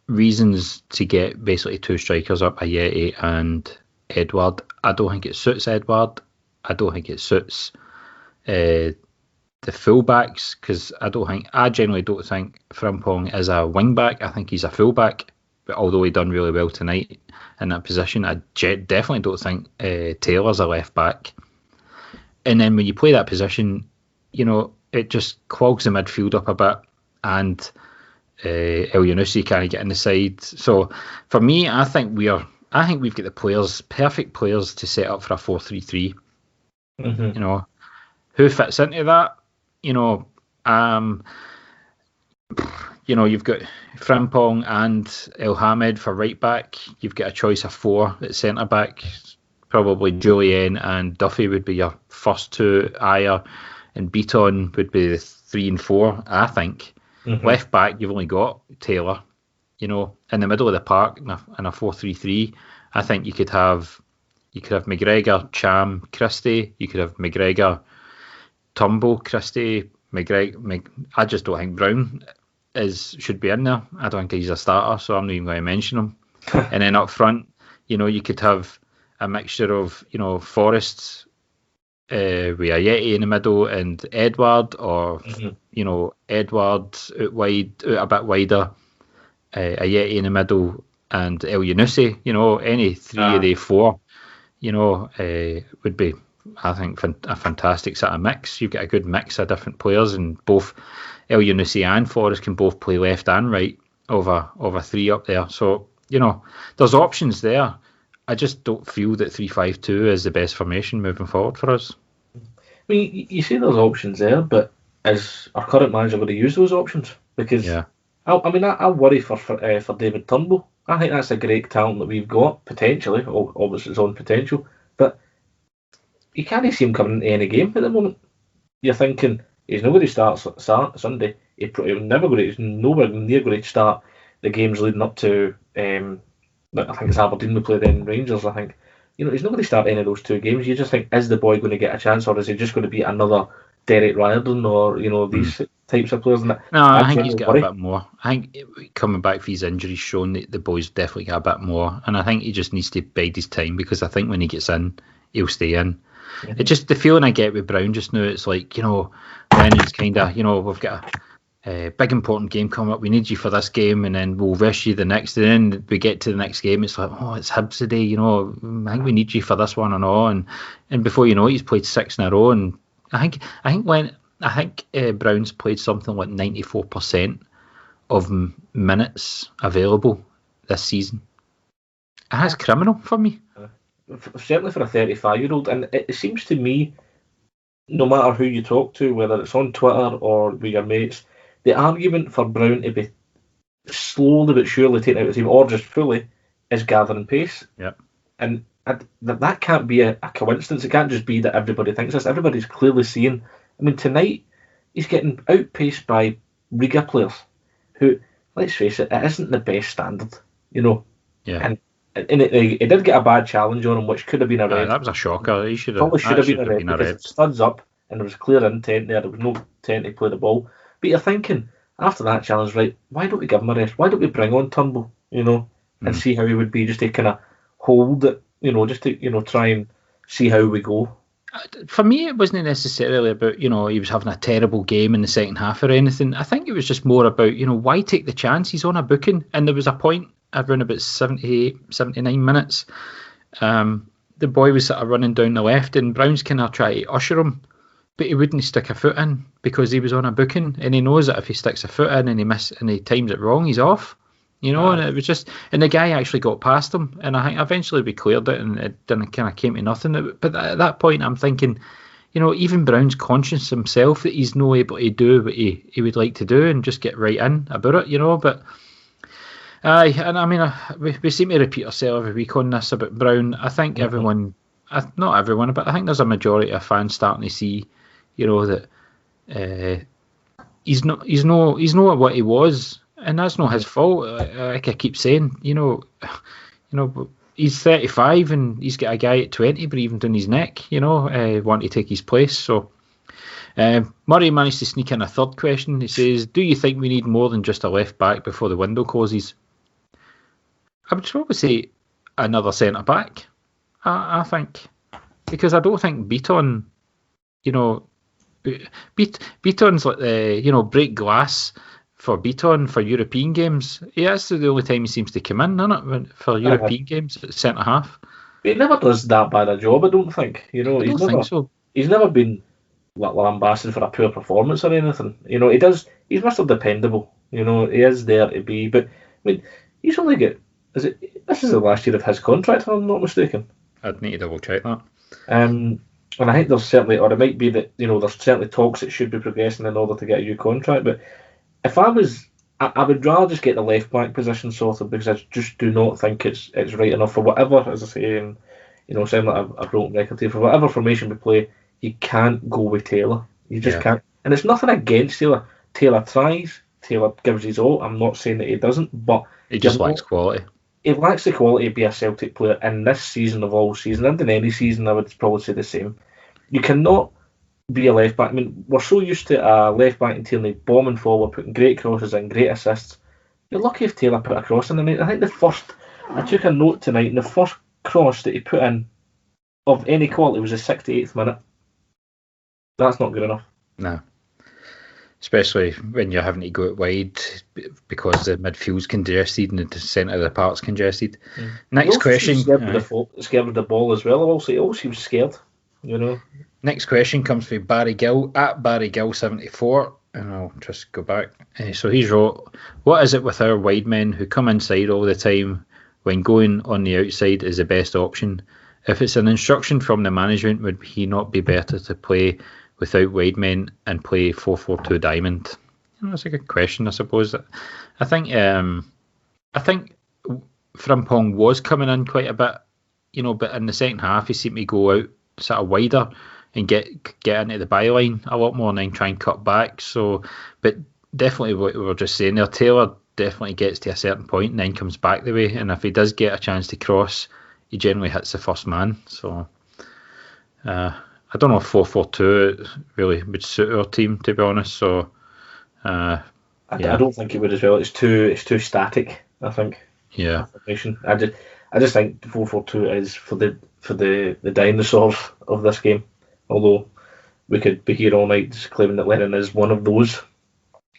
[SPEAKER 3] reasons to get basically two strikers up, Ayeti and Edward. I don't think it suits Edward. I don't think it suits the fullbacks, because I generally don't think Frimpong is a wing back. I think he's a fullback. But although he done really well tonight in that position, I definitely don't think Taylor's a left back. And then when you play that position, it just clogs the midfield up a bit, and Elyounoussi can't get in the side. So for me, I think we've got the perfect players to set up for a 4-3-3.
[SPEAKER 4] Mm-hmm.
[SPEAKER 3] Who fits into that? You've got Frimpong and El Hamed for right back. You've got a choice of four at centre back. Probably Julian and Duffy would be your first two. Ayer and Beaton would be the 3 and 4, I think. Mm-hmm. Left back, you've only got Taylor. In the middle of the park in a 4-3-3, I think you could have McGregor, Cham, Christie. You could have McGregor, Turnbull, Christie, McGregor. I just don't think Brown should be in there. I don't think he's a starter, so I'm not even going to mention him. And then up front, you could have a mixture of Forrest with Ayeti in the middle and Edward, or Edward out wide, out a bit wider, Ayeti in the middle, and Elyounoussi. Any three of the four, would be, I think, a fantastic sort of mix. You've got a good mix of different players, and both Elyounoussi and Forrest can both play left and right over three up there. So there's options there. I just don't feel that 3-5-2 is the best formation moving forward for us.
[SPEAKER 4] I mean, you say there's options there, but is our current manager going to use those options? Because I worry for David Turnbull. I think that's a great talent that we've got, potentially, obviously its own potential, but you can't see him coming into any game at the moment. You're thinking he's not going to start Sunday. He's nowhere near going to start the games leading up to. I think it's Aberdeen we play, then Rangers. I think he's not going to start any of those two games. You just think, is the boy going to get a chance, or is he just going to be another Derek Riordan, or these types of players?
[SPEAKER 3] No, I think he's got a bit more. I think coming back from his injuries shown that the boy's definitely got a bit more, and I think he just needs to bide his time, because I think when he gets in, he'll stay in. Mm-hmm. It's just the feeling I get with Brown just now. It's like Lennon's kind of we've got a big important game coming up. We need you for this game, and then we'll rest you the next. And then we get to the next game, it's like, it's Hibs today. I think we need you for this one and all. And before you know it, he's played 6 in a row. And I think Brown's played something like 94% of minutes available this season. And that's criminal for me.
[SPEAKER 4] Certainly for a 35-year-old, and it seems to me, no matter who you talk to, whether it's on Twitter or with your mates, the argument for Brown to be slowly but surely taken out of the team, or just fully, is gathering pace.
[SPEAKER 3] Yep.
[SPEAKER 4] And that can't be a coincidence. It can't just be that everybody thinks this. Everybody's clearly seeing. I mean, tonight he's getting outpaced by Riga players who, let's face it isn't the best standard.
[SPEAKER 3] Yeah.
[SPEAKER 4] And he did get a bad challenge on him, which could have been a red.
[SPEAKER 3] That was a shocker. He should have
[SPEAKER 4] been a red, because it studs up and there was clear intent there. There was no intent to play the ball. But you're thinking, after that challenge, right, why don't we give him a rest? Why don't we bring on Turnbull, and see how he would be, just to kind of hold it, just to, try and see how we go.
[SPEAKER 3] For me, it wasn't necessarily about, he was having a terrible game in the second half or anything. I think it was just more about, why take the chance? He's on a booking. And there was a point around about 78, 79 minutes. The boy was sort of running down the left, and Brown's kind of trying to usher him, but he wouldn't stick a foot in because he was on a booking, and he knows that if he sticks a foot in and he times it wrong, he's off. And it was just, and the guy actually got past him, and I think eventually we cleared it, and it didn't kind of came to nothing. But at that point, I'm thinking, even Brown's conscious himself that he's not able to do what he would like to do and just get right in about it, But and I mean, we seem to repeat ourselves every week on this about Brown. I think everyone, not everyone, but I think there's a majority of fans starting to see, that he's not what he was. And that's not his fault. Like I keep saying, he's 35 and he's got a guy at 20 breathing down his neck, wanting to take his place. So Murray managed to sneak in a third question. He says, do you think we need more than just a left back before the window closes? I would probably say another centre back, I think. Because I don't think Beaton, Beaton's like the, break glass for Beaton for European games. Yeah, that's the only time he seems to come in, isn't it? For European games at centre half.
[SPEAKER 4] He never does that bad a job, I don't think.
[SPEAKER 3] I don't think so.
[SPEAKER 4] He's never been lambasted for a poor performance or anything. He's Mr. Dependable. He is there to be. But I mean, he's only got. This is the last year of his contract, if I'm not mistaken.
[SPEAKER 3] I'd need to double check that.
[SPEAKER 4] And I think there's certainly, or it might be that there's certainly talks that should be progressing in order to get a new contract. But if I would rather just get the left back position sorted, because I just do not think it's right enough for whatever, as I say, and sound like a broken record here, for whatever formation we play, you can't go with Taylor. You just can't. And it's nothing against Taylor. Taylor tries. Taylor gives his all. I'm not saying that he doesn't, but
[SPEAKER 3] he just lacks quality.
[SPEAKER 4] He lacks the quality to be a Celtic player in this season of all season, and in any season I would probably say the same. You cannot be a left back. I mean, we're so used to a left back in Tierney bombing forward, putting great crosses in, great assists. You're lucky if Taylor put a cross in tonight. I think I took a note tonight, and the first cross that he put in of any quality was the 68th minute. That's not good enough.
[SPEAKER 3] No. Especially when you're having to go it wide because the midfield's congested and the centre of the park's congested. Next question.
[SPEAKER 4] Scared of the ball as well. Also, he was scared.
[SPEAKER 3] Next question comes from Barry Gill at Barry Gill 74, and I'll just go back. So he's wrote, what is it with our wide men who come inside all the time when going on the outside is the best option? If it's an instruction from the management, would he not be better to play without wide men and play 4-4-2 diamond? That's a good question, I suppose. I think Frimpong was coming in quite a bit, but in the second half he seemed to go out sort of wider and get into the byline a lot more and then try and cut back. So, but definitely what we were just saying there, Taylor definitely gets to a certain point and then comes back the way, and if he does get a chance to cross, he generally hits the first man. So I don't know if 4-4-2 really would suit our team, to be honest. So
[SPEAKER 4] I don't think it would as well. It's too static, I think.
[SPEAKER 3] Yeah.
[SPEAKER 4] I just think 4-4-2 is for the dinosaurs of this game. Although we could be here all night just claiming that Lennon is one of those.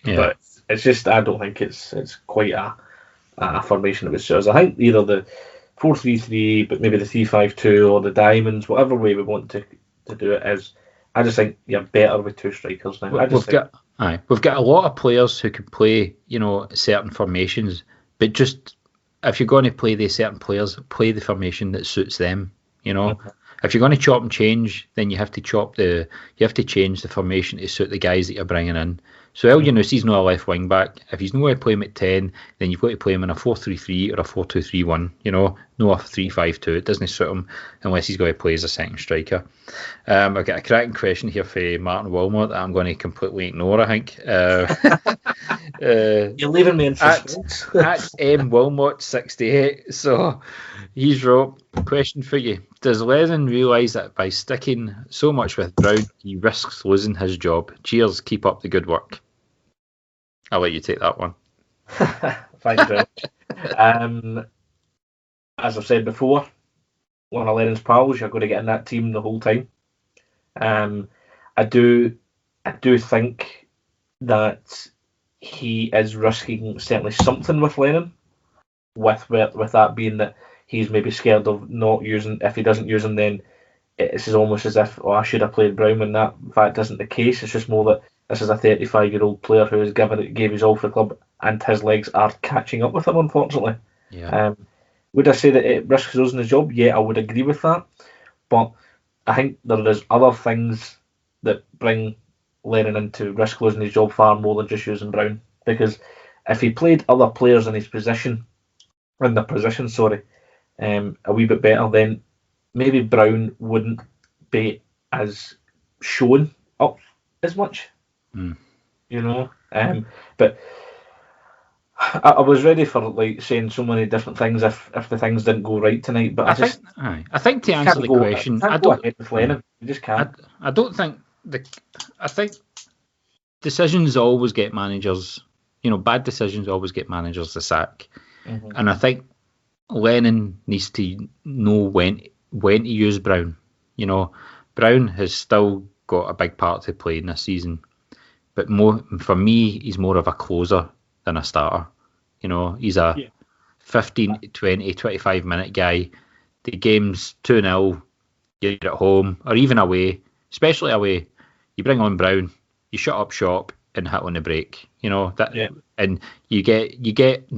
[SPEAKER 4] Yeah. But it's just, I don't think it's quite a formation that would suit us. I think either the 4-3-3, but maybe the 3-5-2 or the diamonds, whatever way we want to do it is. I just think you're better with two strikers now. We've
[SPEAKER 3] got a lot of players who can play, certain formations, but just if you're going to play these certain players, play the formation that suits them. Mm-hmm. If you're going to chop and change, then you have to change the formation to suit the guys that you're bringing in. So El Yunusi's not a left wing back. If he's not going to play him at 10, then you've got to play him in a 4-3-3 or a 4-2-3-1. No a 3-5-2. It doesn't suit him unless he's going to play as a second striker. I've got a cracking question here for Martin Wilmot that I'm going to completely ignore, I think.
[SPEAKER 4] You're leaving me in suspense.
[SPEAKER 3] At M Wilmot 68. So he's wrote, question for you. Does Lennon realise that by sticking so much with Brown, he risks losing his job? Cheers, keep up the good work. I'll let you take that one.
[SPEAKER 4] Thanks, Bill. As I've said before, one of Lennon's pals, you're going to get in that team the whole time. I do think that he is risking certainly something with Lennon, with that being that he's maybe scared of not using. If he doesn't use him, then it's almost as if, I should have played Brown, when that in fact isn't the case. It's just more that this is a 35-year-old player who has gave his all for the club, and his legs are catching up with him, unfortunately.
[SPEAKER 3] Yeah.
[SPEAKER 4] Would I say that it risks losing his job? Yeah, I would agree with that. But I think there is other things that bring Lennon into risk losing his job far more than just using Brown. Because if he played other players in his position, a wee bit better, then maybe Brown wouldn't be as shown up as much. But I was ready for saying so many different things if the things didn't go right tonight. But
[SPEAKER 3] I think to answer the question, I don't.
[SPEAKER 4] You just can't.
[SPEAKER 3] I don't think I think decisions always get managers. Bad decisions always get managers the sack, and I think Lennon needs to know when to use Brown. Brown has still got a big part to play in this season, but for me, he's more of a closer than a starter. He's a 15, 20, 25 minute guy. The game's 2-0, you're at home, or even away, especially away, you bring on Brown, you shut up shop and hit on the break. And you get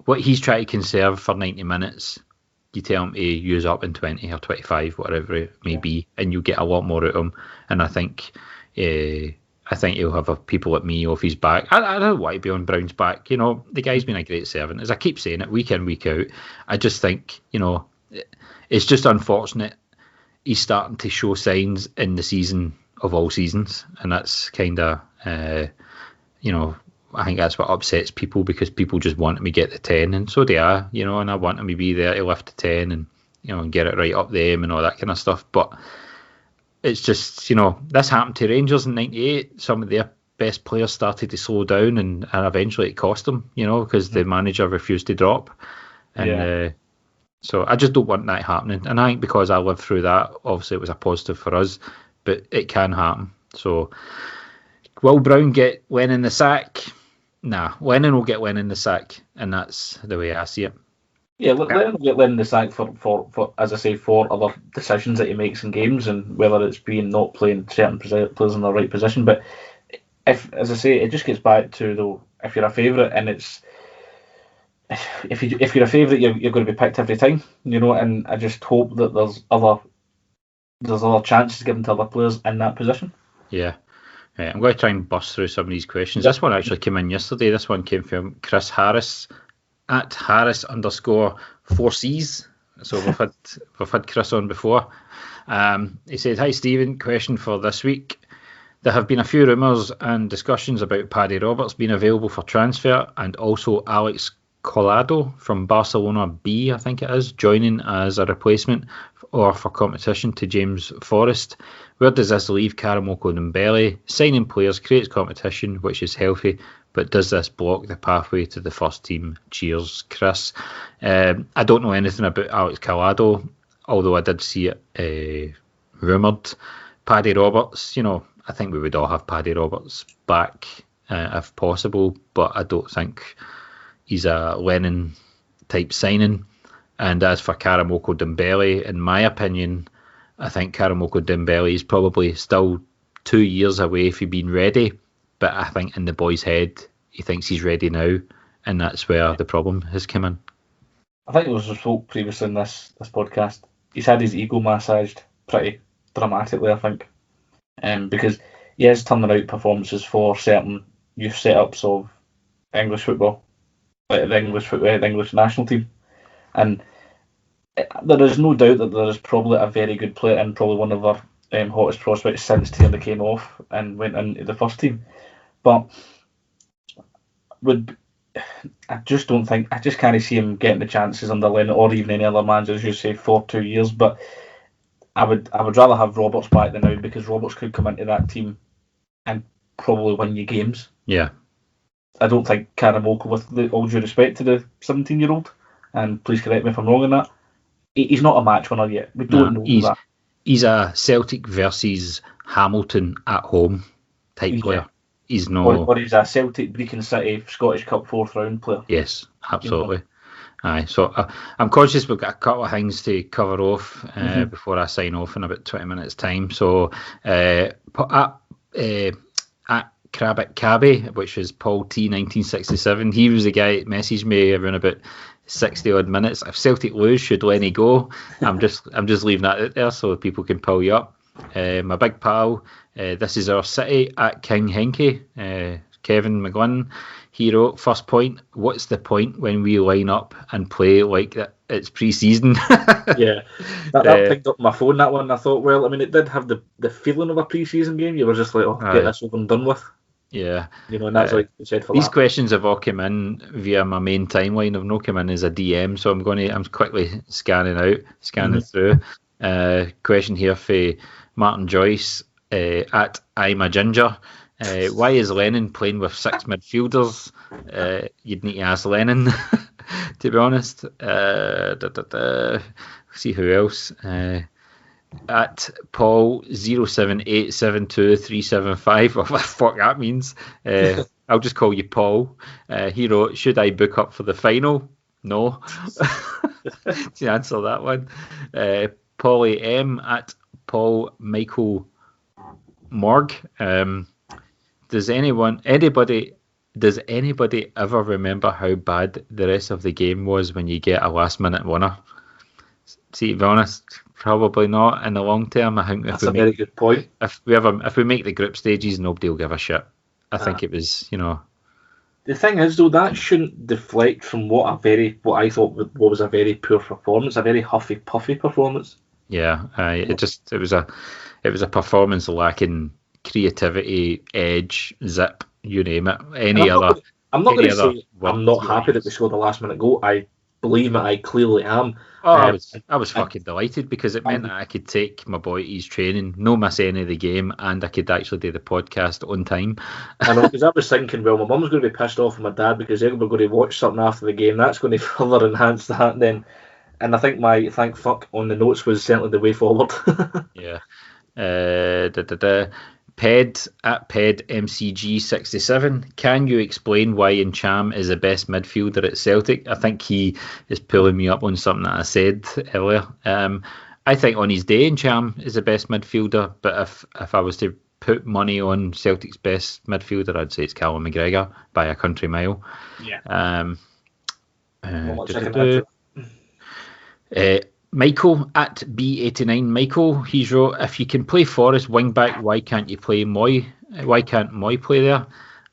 [SPEAKER 3] what he's trying to conserve for 90 minutes, you tell him to use up in 20 or 25, whatever it may be, and you get a lot more out of him. And I think he'll have people like me off his back. I don't want to be on Brown's back. The guy's been a great servant. As I keep saying it, week in, week out. I just think, it's just unfortunate he's starting to show signs in the season of all seasons. And that's kind of, I think that's what upsets people, because people just want him to get the 10, and so they are, and I want him to be there to lift the 10 and, and get it right up them and all that kind of stuff. But it's just, this happened to Rangers in '98. Some of their best players started to slow down, and eventually it cost them, because the manager refused to drop. And so I just don't want that happening. And I think because I lived through that, obviously it was a positive for us, but it can happen. So will Brown get Lennon the sack? Nah, Lennon will get Lennon the sack, and that's the way I see it.
[SPEAKER 4] Yeah, Lennon will get Lennon the sack for as I say, for other decisions that he makes in games, and whether it's being not playing certain players in the right position. But as I say, it just gets back to, though, if you're a favourite, and it's if you're a favourite, you're going to be picked every time, And I just hope that there's other chances given to other players in that position.
[SPEAKER 3] Yeah. Right, I'm going to try and bust through some of these questions. This one actually came in yesterday. This one came from Chris Harris at Harris_4Cs. So we've had Chris on before. He said, "Hi Stephen, question for this week. There have been a few rumours and discussions about Paddy Roberts being available for transfer, and also Alex Collado from Barcelona B, I think it is, joining as a replacement or for competition to James Forrest. Where does this leave Karamoko Dembele? Signing players creates competition, which is healthy, but does this block the pathway to the first team? Cheers, Chris." I don't know anything about Alex Collado, although I did see it rumoured. Paddy Roberts, I think we would all have Paddy Roberts back if possible, but I don't think he's a Lennon type signing. And as for Karamoko Dembele, in my opinion, I think Karamoko Dembele is probably still 2 years away from being ready. But I think in the boy's head, he thinks he's ready now, and that's where the problem has come in.
[SPEAKER 4] I think it was spoke previously in this podcast. He's had his ego massaged pretty dramatically, I think, because he has turned out performances for certain youth setups of English football, like the English national team, and there is no doubt that there is probably a very good player and probably one of our hottest prospects since Taylor came off and went into the first team. But I just can't see him getting the chances under Lennon or even any other manager, as you say, for 2 years. But I would rather have Roberts back than now, because Roberts could come into that team and probably win you games.
[SPEAKER 3] Yeah.
[SPEAKER 4] I don't think Karamoko, with all due respect to the 17-year-old, and please correct me if I'm wrong on that, he's not a match winner yet. We don't know that.
[SPEAKER 3] he's a Celtic versus Hamilton at home type player. He's no.
[SPEAKER 4] Or he's a Celtic Brecon City Scottish Cup 4th round player.
[SPEAKER 3] Yes, absolutely. Aye, so I'm conscious we've got a couple of things to cover off before I sign off in about 20 minutes' time. So at Crabbit Cabby, which is Paul T 1967, he was the guy that messaged me around about 60 odd minutes. If Celtic lose, should Lenny go? I'm just leaving that out there so people can pull you up. My big pal, this is our city at King Henke, Kevin McGlynn. He wrote, first point, what's the point when we line up and play like it's pre-season?
[SPEAKER 4] Yeah, that picked up my phone, that one. I thought, well, I mean, it did have the feeling of a pre-season game. You were just like, get this over and done with.
[SPEAKER 3] Yeah.
[SPEAKER 4] And that's like you said for
[SPEAKER 3] these
[SPEAKER 4] that.
[SPEAKER 3] questions have all come in via my main timeline. I've not come in as a DM, so I'm quickly scanning through. Question here for Martin Joyce at I'm a Ginger. Why is Lennon playing with 6 midfielders? You'd need to ask Lennon, to be honest. See who else. At Paul 078723755, or what the fuck that means. I'll just call you Paul. He wrote, should I book up for the final? No. To answer that one. Paulie M at Paul Michael Morg. Does anybody ever remember how bad the rest of the game was when you get a last minute winner? See, to be honest, probably not in the long term. I think
[SPEAKER 4] that's a very good point.
[SPEAKER 3] If we make the group stages, nobody will give a shit. I think it was,
[SPEAKER 4] The thing is, though, that shouldn't deflect from what I thought was a very poor performance, a very huffy puffy performance.
[SPEAKER 3] Yeah, it was a performance lacking creativity, edge, zip, you name it. I'm not going to say
[SPEAKER 4] I'm not happy that we scored the last minute goal. I believe it, I clearly am.
[SPEAKER 3] I was fucking delighted because it meant that I could take my boy to his training, no miss any of the game, and I could actually do the podcast on time.
[SPEAKER 4] I know, because I was thinking, well, my mum's going to be pissed off with my dad because they're going to watch something after the game. That's going to further enhance that then. And I think my thank fuck on the notes was certainly the way forward.
[SPEAKER 3] Yeah. Ped at Ped MCG67. Can you explain why Ncham is the best midfielder at Celtic? I think he is pulling me up on something that I said earlier. I think on his day Ncham is the best midfielder, but if I was to put money on Celtic's best midfielder, I'd say it's Callum McGregor by a country mile.
[SPEAKER 4] Yeah.
[SPEAKER 3] Michael at B89. Michael, he's wrote, if you can play Forrest wing back, why can't you play Moi? Why can't Moi play there?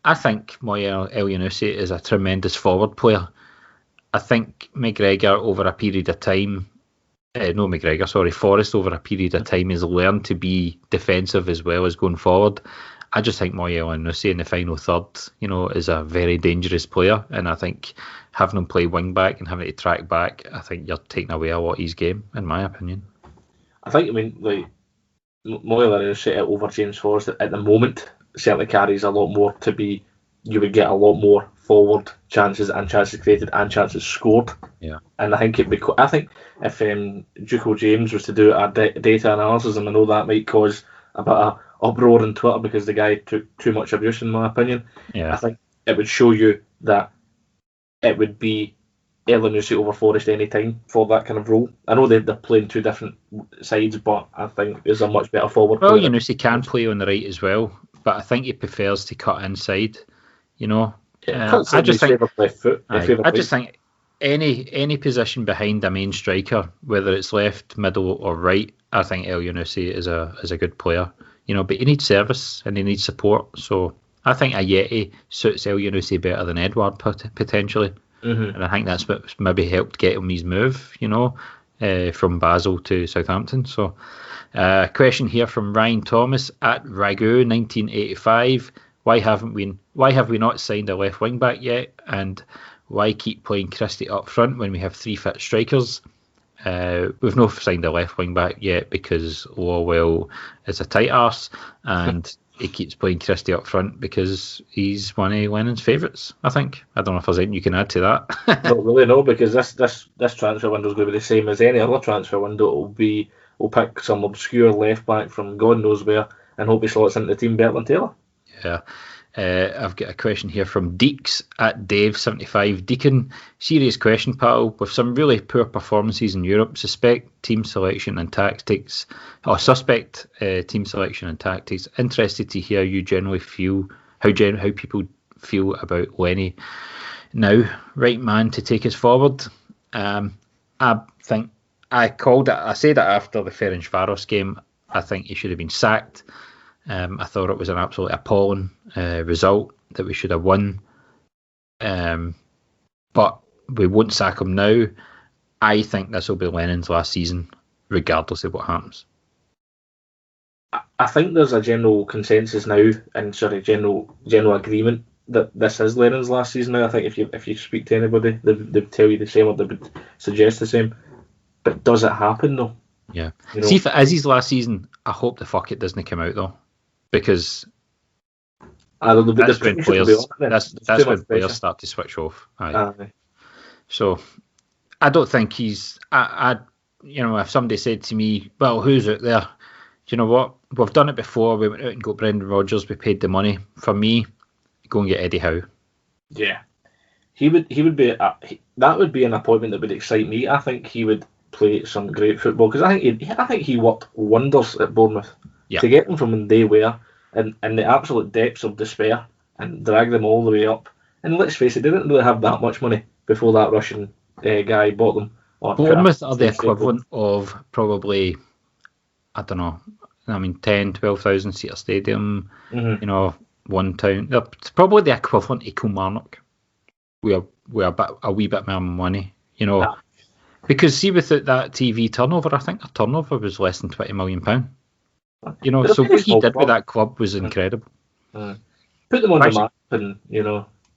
[SPEAKER 3] I think Moi Elyounoussi is a tremendous forward player. I think McGregor over a period of time, Forrest over a period of time has learned to be defensive as well as going forward. I just think Moi Elyounoussi in the final third, is a very dangerous player, and I think having him play wing back and having to track back, I think you're taking away a lot of his game, in my opinion.
[SPEAKER 4] Moi Elyounoussi over James Forrest at the moment certainly carries a lot more to be. You would get a lot more forward chances and chances created and chances scored.
[SPEAKER 3] Yeah,
[SPEAKER 4] and I think if Duco James was to do a data analysis, and I know that might cause a bit of uproar on Twitter because the guy took too much abuse, in my opinion.
[SPEAKER 3] Yeah,
[SPEAKER 4] I think it would show you that it would be Elyounoussi over Forrest any time for that kind of role. I know they're playing two different sides, but I think there's a much better forward player.
[SPEAKER 3] Elyounoussi can play on the right as well, but I think he prefers to cut inside. I just think any position behind a main striker, whether it's left, middle, or right, I think Elyounoussi is a good player. But he needs service and he needs support. So I think Ajeti suits Elyounoussi better than Edouard potentially, and I think that's what maybe helped get him his move. From Basel to Southampton. So, question here from Ryan Thomas at Ragu 1985. Why have we not signed a left wing back yet? And why keep playing Christie up front when we have 3 fit strikers? We've not signed a left wing back yet because Lawwell is a tight arse and he keeps playing Christie up front because he's one of Lennon's favourites, I think. I don't know if there's anything you can add to that.
[SPEAKER 4] Not really, no, because this transfer window is going to be the same as any other transfer window. It will be will pick some obscure left back from God knows where and hope he slots into the team better than Taylor.
[SPEAKER 3] Yeah. I've got a question here from Deeks at Dave75. Deacon, serious question, pal. With some really poor performances in Europe, suspect team selection and tactics. Interested to hear you generally feel how people feel about Lenny now. Right man to take us forward. I think I called it. I said it after the Ferencvaros game. I think he should have been sacked. I thought it was an absolutely appalling result that we should have won. But we won't sack him now. I think this will be Lennon's last season, regardless of what happens.
[SPEAKER 4] I think there's a general consensus now, and general agreement that this is Lennon's last season now. I think if you speak to anybody, they'd tell you the same, or they would suggest the same. But does it happen though?
[SPEAKER 3] Yeah. See, if it is his last season, I hope the fuck it doesn't come out though, because that's when players start to switch off. So I don't think he's. If somebody said to me, "Well, who's out there?" Do you know what? We've done it before. We went out and got Brendan Rodgers. We paid the money. For me, go and get Eddie Howe.
[SPEAKER 4] Yeah, he would be. That would be an appointment that would excite me. I think he would play some great football because I think he worked wonders at Bournemouth to get them from when they were in the absolute depths of despair and drag them all the way up. And let's face it, they didn't really have that much money before that Russian guy bought them.
[SPEAKER 3] Bournemouth are the equivalent of probably, I don't know, 10, 12,000 seater stadium, one town. It's probably the equivalent of Kilmarnock. We're a wee bit more money, Because see, without that TV turnover, I think our turnover was less than £20 million. So what he did with that club was incredible.
[SPEAKER 4] Put them on the map, and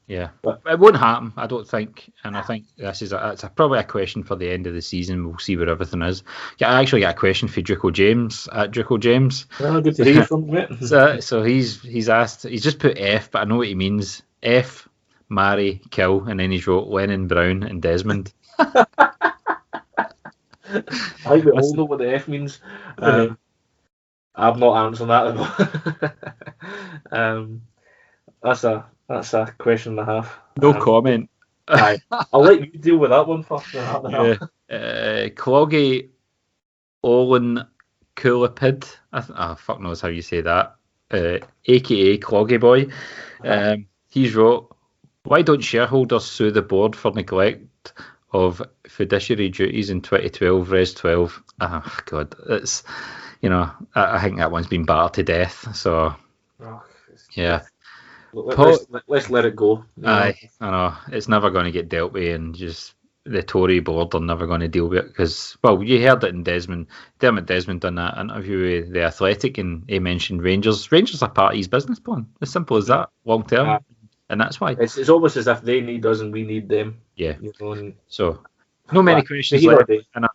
[SPEAKER 3] Yeah, but it won't happen, I don't think. And I think it's probably a question for the end of the season. We'll see where everything is. I actually got a question for Draco James at Draco James.
[SPEAKER 4] Well, good to hear from him.
[SPEAKER 3] So he's asked. He's just put F, but I know what he means. F, marry, kill, and then he's wrote Lennon, Brown, and Desmond.
[SPEAKER 4] I think we all know what the F means. I'm not answering that at all. That's a question and a half.
[SPEAKER 3] No comment.
[SPEAKER 4] I'll let you deal with that one first.
[SPEAKER 3] Cloggy Olin Coolipid. Fuck knows how you say that. AKA Cloggy Boy. He's wrote, why don't shareholders sue the board for neglect of fiduciary duties in 2012 Res 12? Oh God, it's I think that one's been battered to death. So yeah.
[SPEAKER 4] Let's let it go.
[SPEAKER 3] I know it's never going to get dealt with, and just the Tory board are never going to deal with it because, well, you heard it in Dermot Desmond done that interview with the Athletic, and he mentioned Rangers. Rangers are part of his business plan. As simple as that, long term, and that's why
[SPEAKER 4] it's almost as if they need us and we need them.
[SPEAKER 3] Yeah. So. No many questions left, and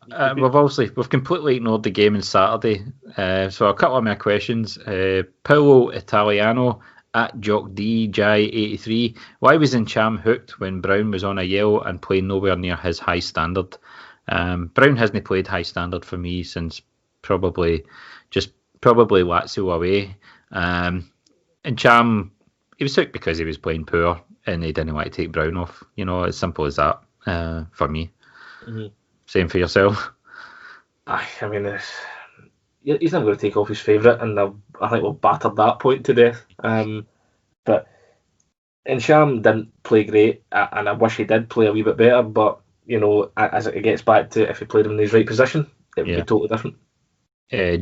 [SPEAKER 3] we've completely ignored the game on Saturday. So a couple of my questions. Paolo Italiano at Jock DJ83. Why was Encham hooked when Brown was on a yellow and playing nowhere near his high standard? Brown hasn't played high standard for me since probably Lazio away. Encham, he was hooked because he was playing poor and they didn't want to take Brown off. As simple as that for me. Mm-hmm. Same for yourself.
[SPEAKER 4] He's never going to take off his favourite, and I think we've battered that point to death. But Encham didn't play great, and I wish he did play a wee bit better. But as it gets back to if he played him in his right position, it would be totally different.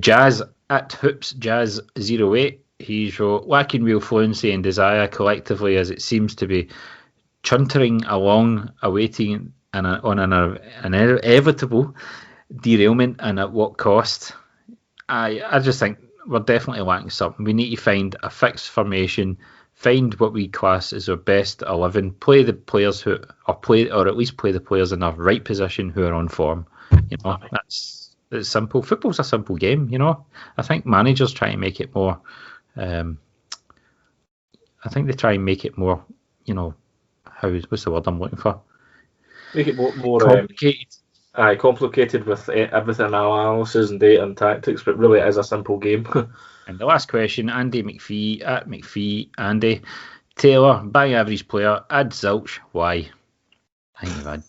[SPEAKER 3] Jazz at Hoops Jazz 08. He's lacking real fluency and desire collectively, as it seems to be chuntering along, awaiting on an inevitable derailment, and at what cost? I just think we're definitely lacking something. We need to find a fixed formation, find what we class as our best 11, play the players or at least play the players in their right position who are on form. It's simple. Football's a simple game. I think managers try and make it more. I think they try and make it more. What's the word I'm looking for?
[SPEAKER 4] Make it more
[SPEAKER 3] complicated.
[SPEAKER 4] complicated with everything analysis and data and tactics, but really it is a simple game.
[SPEAKER 3] And the last question, Andy McPhee at McPhee. Andy Taylor, bang average player. Add Zilch. Why? I think you've had.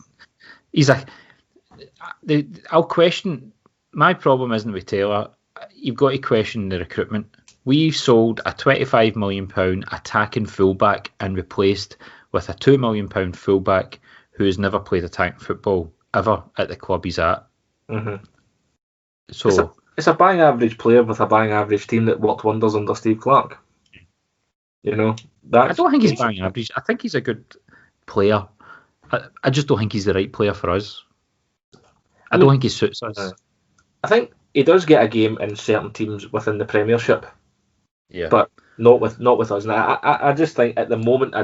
[SPEAKER 3] He's I'll question. My problem isn't with Taylor. You've got to question the recruitment. We sold a £25 million attacking fullback and replaced with a £2 million fullback who has never played attacking football ever at the club he's at.
[SPEAKER 4] Mm-hmm.
[SPEAKER 3] So
[SPEAKER 4] it's a bang average player with a bang average team that worked wonders under Steve Clarke. I don't
[SPEAKER 3] think he's bang average. I think he's a good player. I just don't think he's the right player for us. I don't think he suits us.
[SPEAKER 4] I think he does get a game in certain teams within the Premiership.
[SPEAKER 3] Yeah.
[SPEAKER 4] But not with us. And I just think at the moment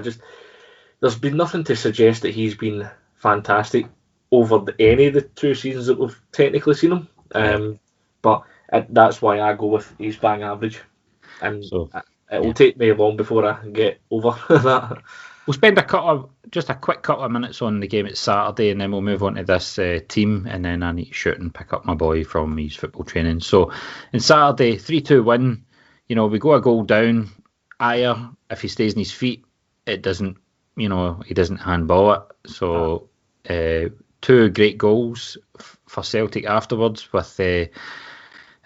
[SPEAKER 4] there's been nothing to suggest that he's been fantastic over any of the 2 seasons that we've technically seen him. But that's why I go with he's bang average. And it will take me long before I get over that.
[SPEAKER 3] We'll spend just a quick couple of minutes on the game at Saturday, and then we'll move on to this team, and then I need to shoot and pick up my boy from his football training. So, in Saturday, 3-2 win. We go a goal down. Ayer, if he stays on his feet, it doesn't. He doesn't handball it. So, 2 great goals for Celtic afterwards, with a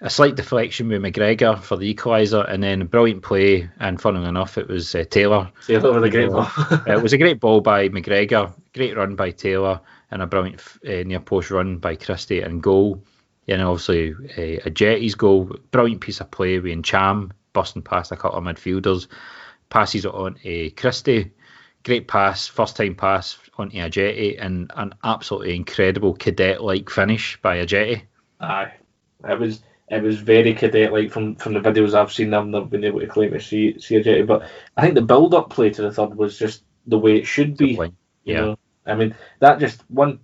[SPEAKER 3] slight deflection with McGregor for the equaliser, and then a brilliant play. And funnily enough, it was Taylor.
[SPEAKER 4] Taylor with a great ball.
[SPEAKER 3] It was a great ball by McGregor, great run by Taylor, and a brilliant near post run by Christie and goal. Obviously a Jetty's goal, brilliant piece of play with Cham busting past a couple of midfielders, passes it on to Christie. Great pass, first time pass onto a Jetty, and an absolutely incredible cadet-like finish by a Jetty.
[SPEAKER 4] Aye, it was very cadet-like from the videos I've seen. I've never been able to claim to see a Jetty, but I think the build-up play to the third was just the way it should be. That just one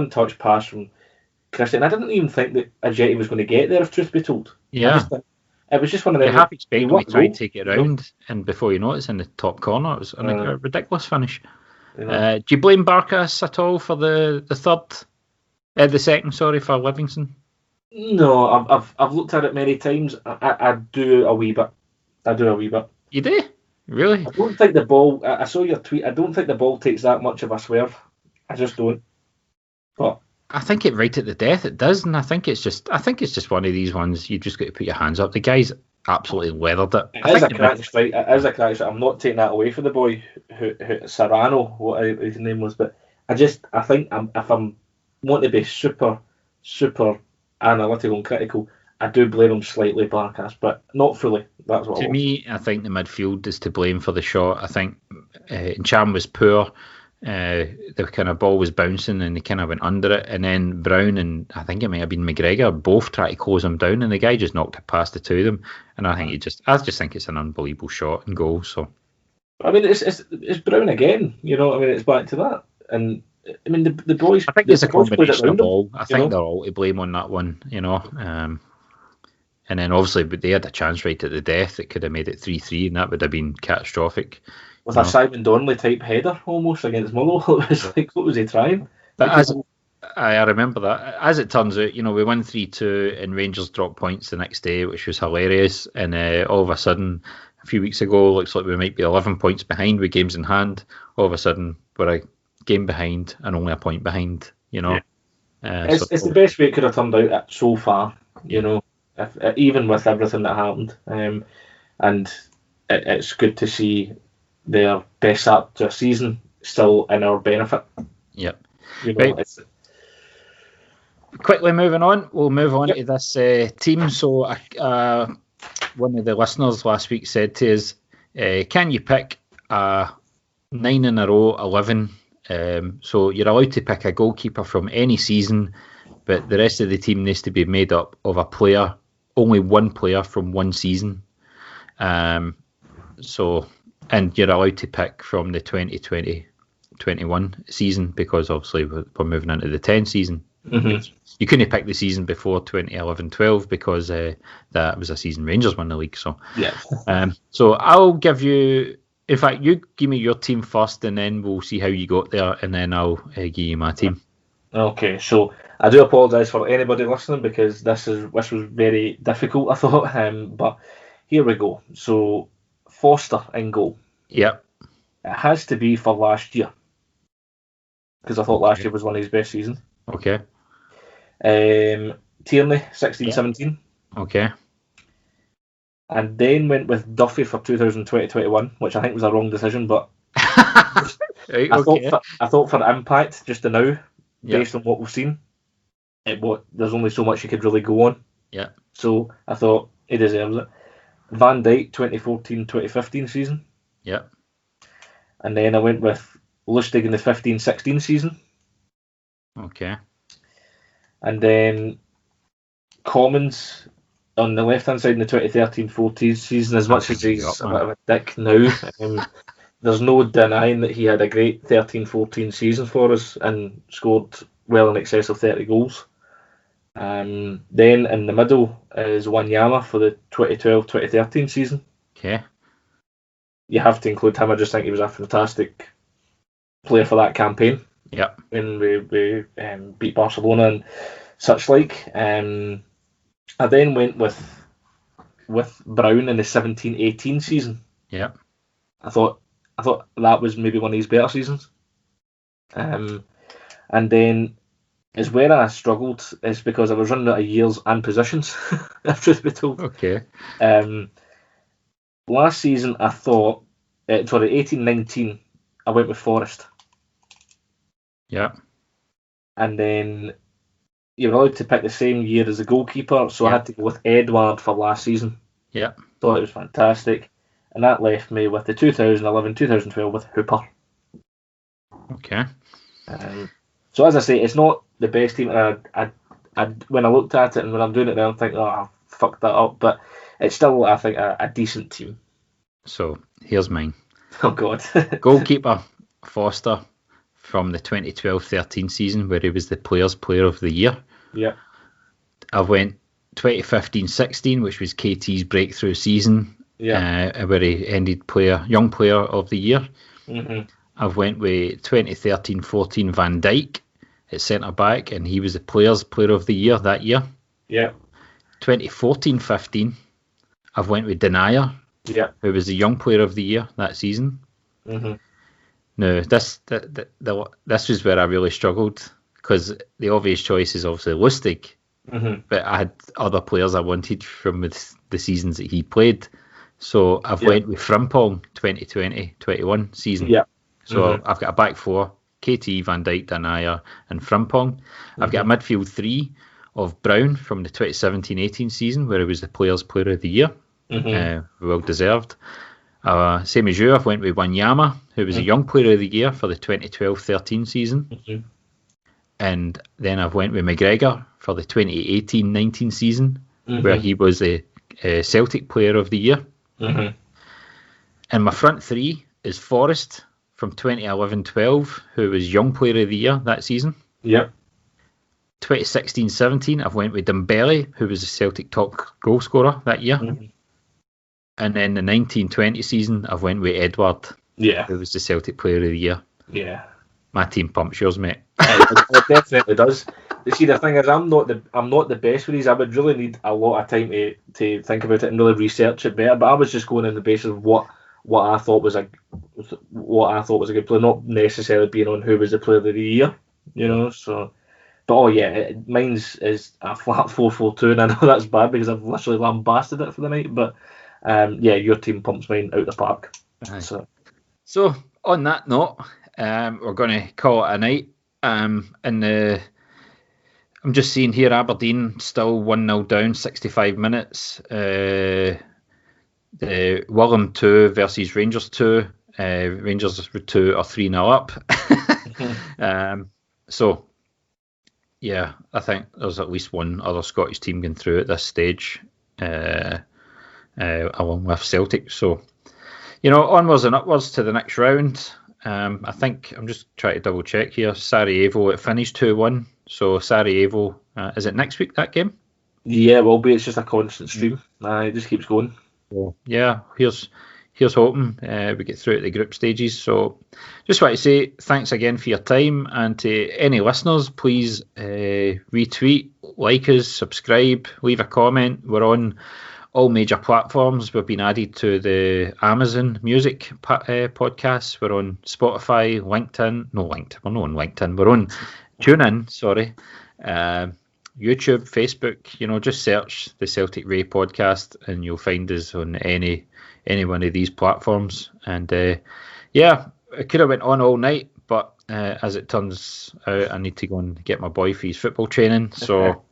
[SPEAKER 4] touch pass from Christie, and I didn't even think that a Jetty was going to get there, if truth be told.
[SPEAKER 3] Yeah.
[SPEAKER 4] It was just one of them.
[SPEAKER 3] You have expected we try and take it round, and before you know it's in the top corner. It was a ridiculous finish. Do you blame Barkas at all for the third? The second, sorry, for Livingston?
[SPEAKER 4] No, I've looked at it many times. I do a wee bit.
[SPEAKER 3] You do? Really?
[SPEAKER 4] I don't think the ball. I saw your tweet. I don't think the ball takes that much of a swerve. I just don't. But
[SPEAKER 3] I think it right at the death. It does, and I think it's just one of these ones. You just got to put your hands up. The guy's absolutely weathered it.
[SPEAKER 4] It is a crack strike. I'm not taking that away from the boy who Serrano, what his name was. But I think if I'm wanting to be super analytical and critical, I do blame him slightly, Barkas, but not fully. That's what.
[SPEAKER 3] To me, I think the midfield is to blame for the shot. I think Cham was poor. The kind of ball was bouncing and he kind of went under it, and then Brown and I think it might have been McGregor both tried to close him down, and the guy just knocked it past the two of them. And I just think it's an unbelievable shot and goal. So
[SPEAKER 4] it's Brown again. It's back to that. And the boys.
[SPEAKER 3] I think there's a combination of all. I think they're all to blame on that one. And then obviously, but they had a chance right at the death that could have made it 3-3, and that would have been catastrophic.
[SPEAKER 4] With a Simon Donnelly type header almost against Mullow. It was like, what was he trying?
[SPEAKER 3] But I remember that. As it turns out, we won 3-2 and Rangers dropped points the next day, which was hilarious. And all of a sudden, a few weeks ago, looks like we might be 11 points behind with games in hand. All of a sudden, we're a game behind and only a point behind, Yeah.
[SPEAKER 4] It's the best way it could have turned out so far, even with everything that happened. And it's good to see their best start to a season still in our benefit.
[SPEAKER 3] Yep. Right. Quickly moving on, we'll move on to this team. So one of the listeners last week said to us, can you pick a 9 in a row 11? So you're allowed to pick a goalkeeper from any season, but the rest of the team needs to be made up of only one player from one season. And you're allowed to pick from the 2020-21 season, because obviously we're moving into the 10 season.
[SPEAKER 4] Mm-hmm.
[SPEAKER 3] You couldn't pick the season before 2011-12 because that was a season Rangers won the league. So so I'll give you. In fact, you give me your team first, and then we'll see how you got there, and then I'll give you my team.
[SPEAKER 4] Okay, so I do apologise for anybody listening because this was very difficult, I thought. But here we go. So Foster in goal.
[SPEAKER 3] Yep.
[SPEAKER 4] It has to be for last year because I thought last year was one of his best seasons.
[SPEAKER 3] Okay.
[SPEAKER 4] Tierney 16-17.
[SPEAKER 3] Okay.
[SPEAKER 4] And then went with Duffy for 2020-21, which I think was a wrong decision, but
[SPEAKER 3] Right,
[SPEAKER 4] I
[SPEAKER 3] okay.
[SPEAKER 4] thought for impact just to now,
[SPEAKER 3] Yep.
[SPEAKER 4] based on what we've seen, there's only so much you could really go on.
[SPEAKER 3] Yeah.
[SPEAKER 4] So I thought he deserves it. Van Dijk 2014-2015 season,
[SPEAKER 3] Yep.
[SPEAKER 4] and then I went with Lustig in the 15-16 season,
[SPEAKER 3] Okay.
[SPEAKER 4] and then Commons on the left hand side in the 2013-14 season. As much as he's a bit of a dick now, there's no denying that he had a great 13-14 season for us and scored well in excess of 30 goals. Then in the middle is Wanyama for the 2012-2013 season.
[SPEAKER 3] Okay.
[SPEAKER 4] You have to include him. I just think he was a fantastic player for that campaign.
[SPEAKER 3] Yep.
[SPEAKER 4] When we beat Barcelona and such like. I then went with Brown in the 17-18 season.
[SPEAKER 3] Yep.
[SPEAKER 4] I thought that was maybe one of his better seasons. And then is where I struggled is because I was running out of years and positions, if truth be told.
[SPEAKER 3] Okay.
[SPEAKER 4] Last season I thought, 18-19, I went with Forrest.
[SPEAKER 3] Yep.
[SPEAKER 4] And then you were allowed to pick the same year as the goalkeeper, so I had to go with Edward for last season.
[SPEAKER 3] Yeah.
[SPEAKER 4] Thought it was fantastic. And that left me with the 2011-2012 with Hooper.
[SPEAKER 3] Okay.
[SPEAKER 4] So as I say, it's not the best team. I when I looked at it and when I'm doing it now, I'm thinking, oh, I fucked that up. But it's still, I think, a decent team.
[SPEAKER 3] So here's mine.
[SPEAKER 4] Oh, God.
[SPEAKER 3] Goalkeeper, Foster, from the 2012-13 season, where he was the Players' Player of the Year.
[SPEAKER 4] Yeah.
[SPEAKER 3] I went 2015-16, which was KT's breakthrough season, where he ended Young Player of the Year.
[SPEAKER 4] Mm-hmm.
[SPEAKER 3] I've went with 2013-14 Van Dijk at centre back, and he was the Players' Player of the Year that year.
[SPEAKER 4] Yeah.
[SPEAKER 3] 2014-15, I've went with Denier, who was the Young Player of the Year that season.
[SPEAKER 4] Mm-hmm.
[SPEAKER 3] No, this was where I really struggled, because the obvious choice is obviously Lustig, but I had other players I wanted from the seasons that he played. So I've went with Frimpong 2020-21 season.
[SPEAKER 4] Yeah.
[SPEAKER 3] So I've got a back four, KT, Van Dijk, Denier and Frimpong. I've got a midfield three of Brown from the 2017-18 season, where he was the Players' Player of the Year. Well deserved. Same as you, I've went with Wanyama, who was a Young Player of the Year for the 2012-13 season. And then I've went with McGregor for the 2018-19 season, where he was the Celtic Player of the Year. And my front three is Forrest from 2011-12, who was Young Player of the Year that season.
[SPEAKER 4] Yep.
[SPEAKER 3] 2016-17, I've went with Dembele, who was the Celtic top goal scorer that year. And then the 19-20 season, I've went with Edward, who was the Celtic Player of the Year.
[SPEAKER 4] Yeah.
[SPEAKER 3] My team pumps yours, mate.
[SPEAKER 4] It definitely does. You see, the thing is, I'm not the best with these. I would really need a lot of time to think about it and really research it better. But I was just going on the basis of what I thought was a good player, not necessarily being on who was the Player of the Year. You know, so. But mine's is a flat 4-4-2, and I know that's bad because I've literally lambasted it for the night. But your team pumps mine out the park.
[SPEAKER 3] So on that note, we're going to call it a night. I'm just seeing here Aberdeen still 1-0 down, 65 minutes. The Willem 2 versus Rangers 2. Rangers 2 are 3-0 up. So, yeah, I think there's at least one other Scottish team going through at this stage, along with Celtic. So, onwards and upwards to the next round. I think I'm just trying to double check here. Sarajevo, it finished 2-1. So Sarajevo, is it next week, that game? Yeah,
[SPEAKER 4] it will be. It's just a constant stream. It just keeps going.
[SPEAKER 3] So, yeah, here's here's hoping we get through to the group stages. So just want to say thanks again for your time, and to any listeners, please retweet, like us, subscribe, leave a comment. We're on all major platforms. We've been added to the Amazon Music podcasts. We're on Spotify, LinkedIn. We're not on LinkedIn. We're on TuneIn, sorry. YouTube, Facebook, just search the Celtic Ray podcast and you'll find us on any one of these platforms. And it could have went on all night, but as it turns out, I need to go and get my boy for his football training. So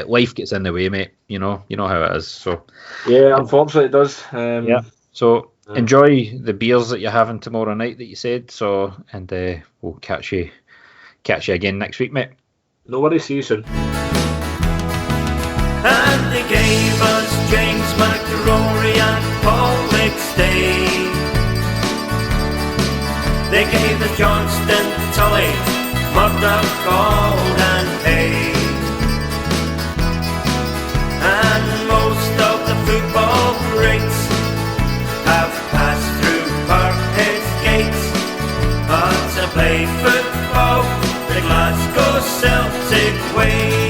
[SPEAKER 3] life gets in the way, mate. You know how it is. So
[SPEAKER 4] yeah, unfortunately it does.
[SPEAKER 3] So enjoy the beers that you're having tomorrow night that you said. So, and we'll catch you again next week, mate.
[SPEAKER 4] No worries, see you soon.
[SPEAKER 2] And they gave us James McRory and Paul McStay. They gave us Johnston, Tully, Murdoch, Gold and Hay. And most of the football greats have passed through Parkhead's gates. But to play football the Glasgow Celtic way.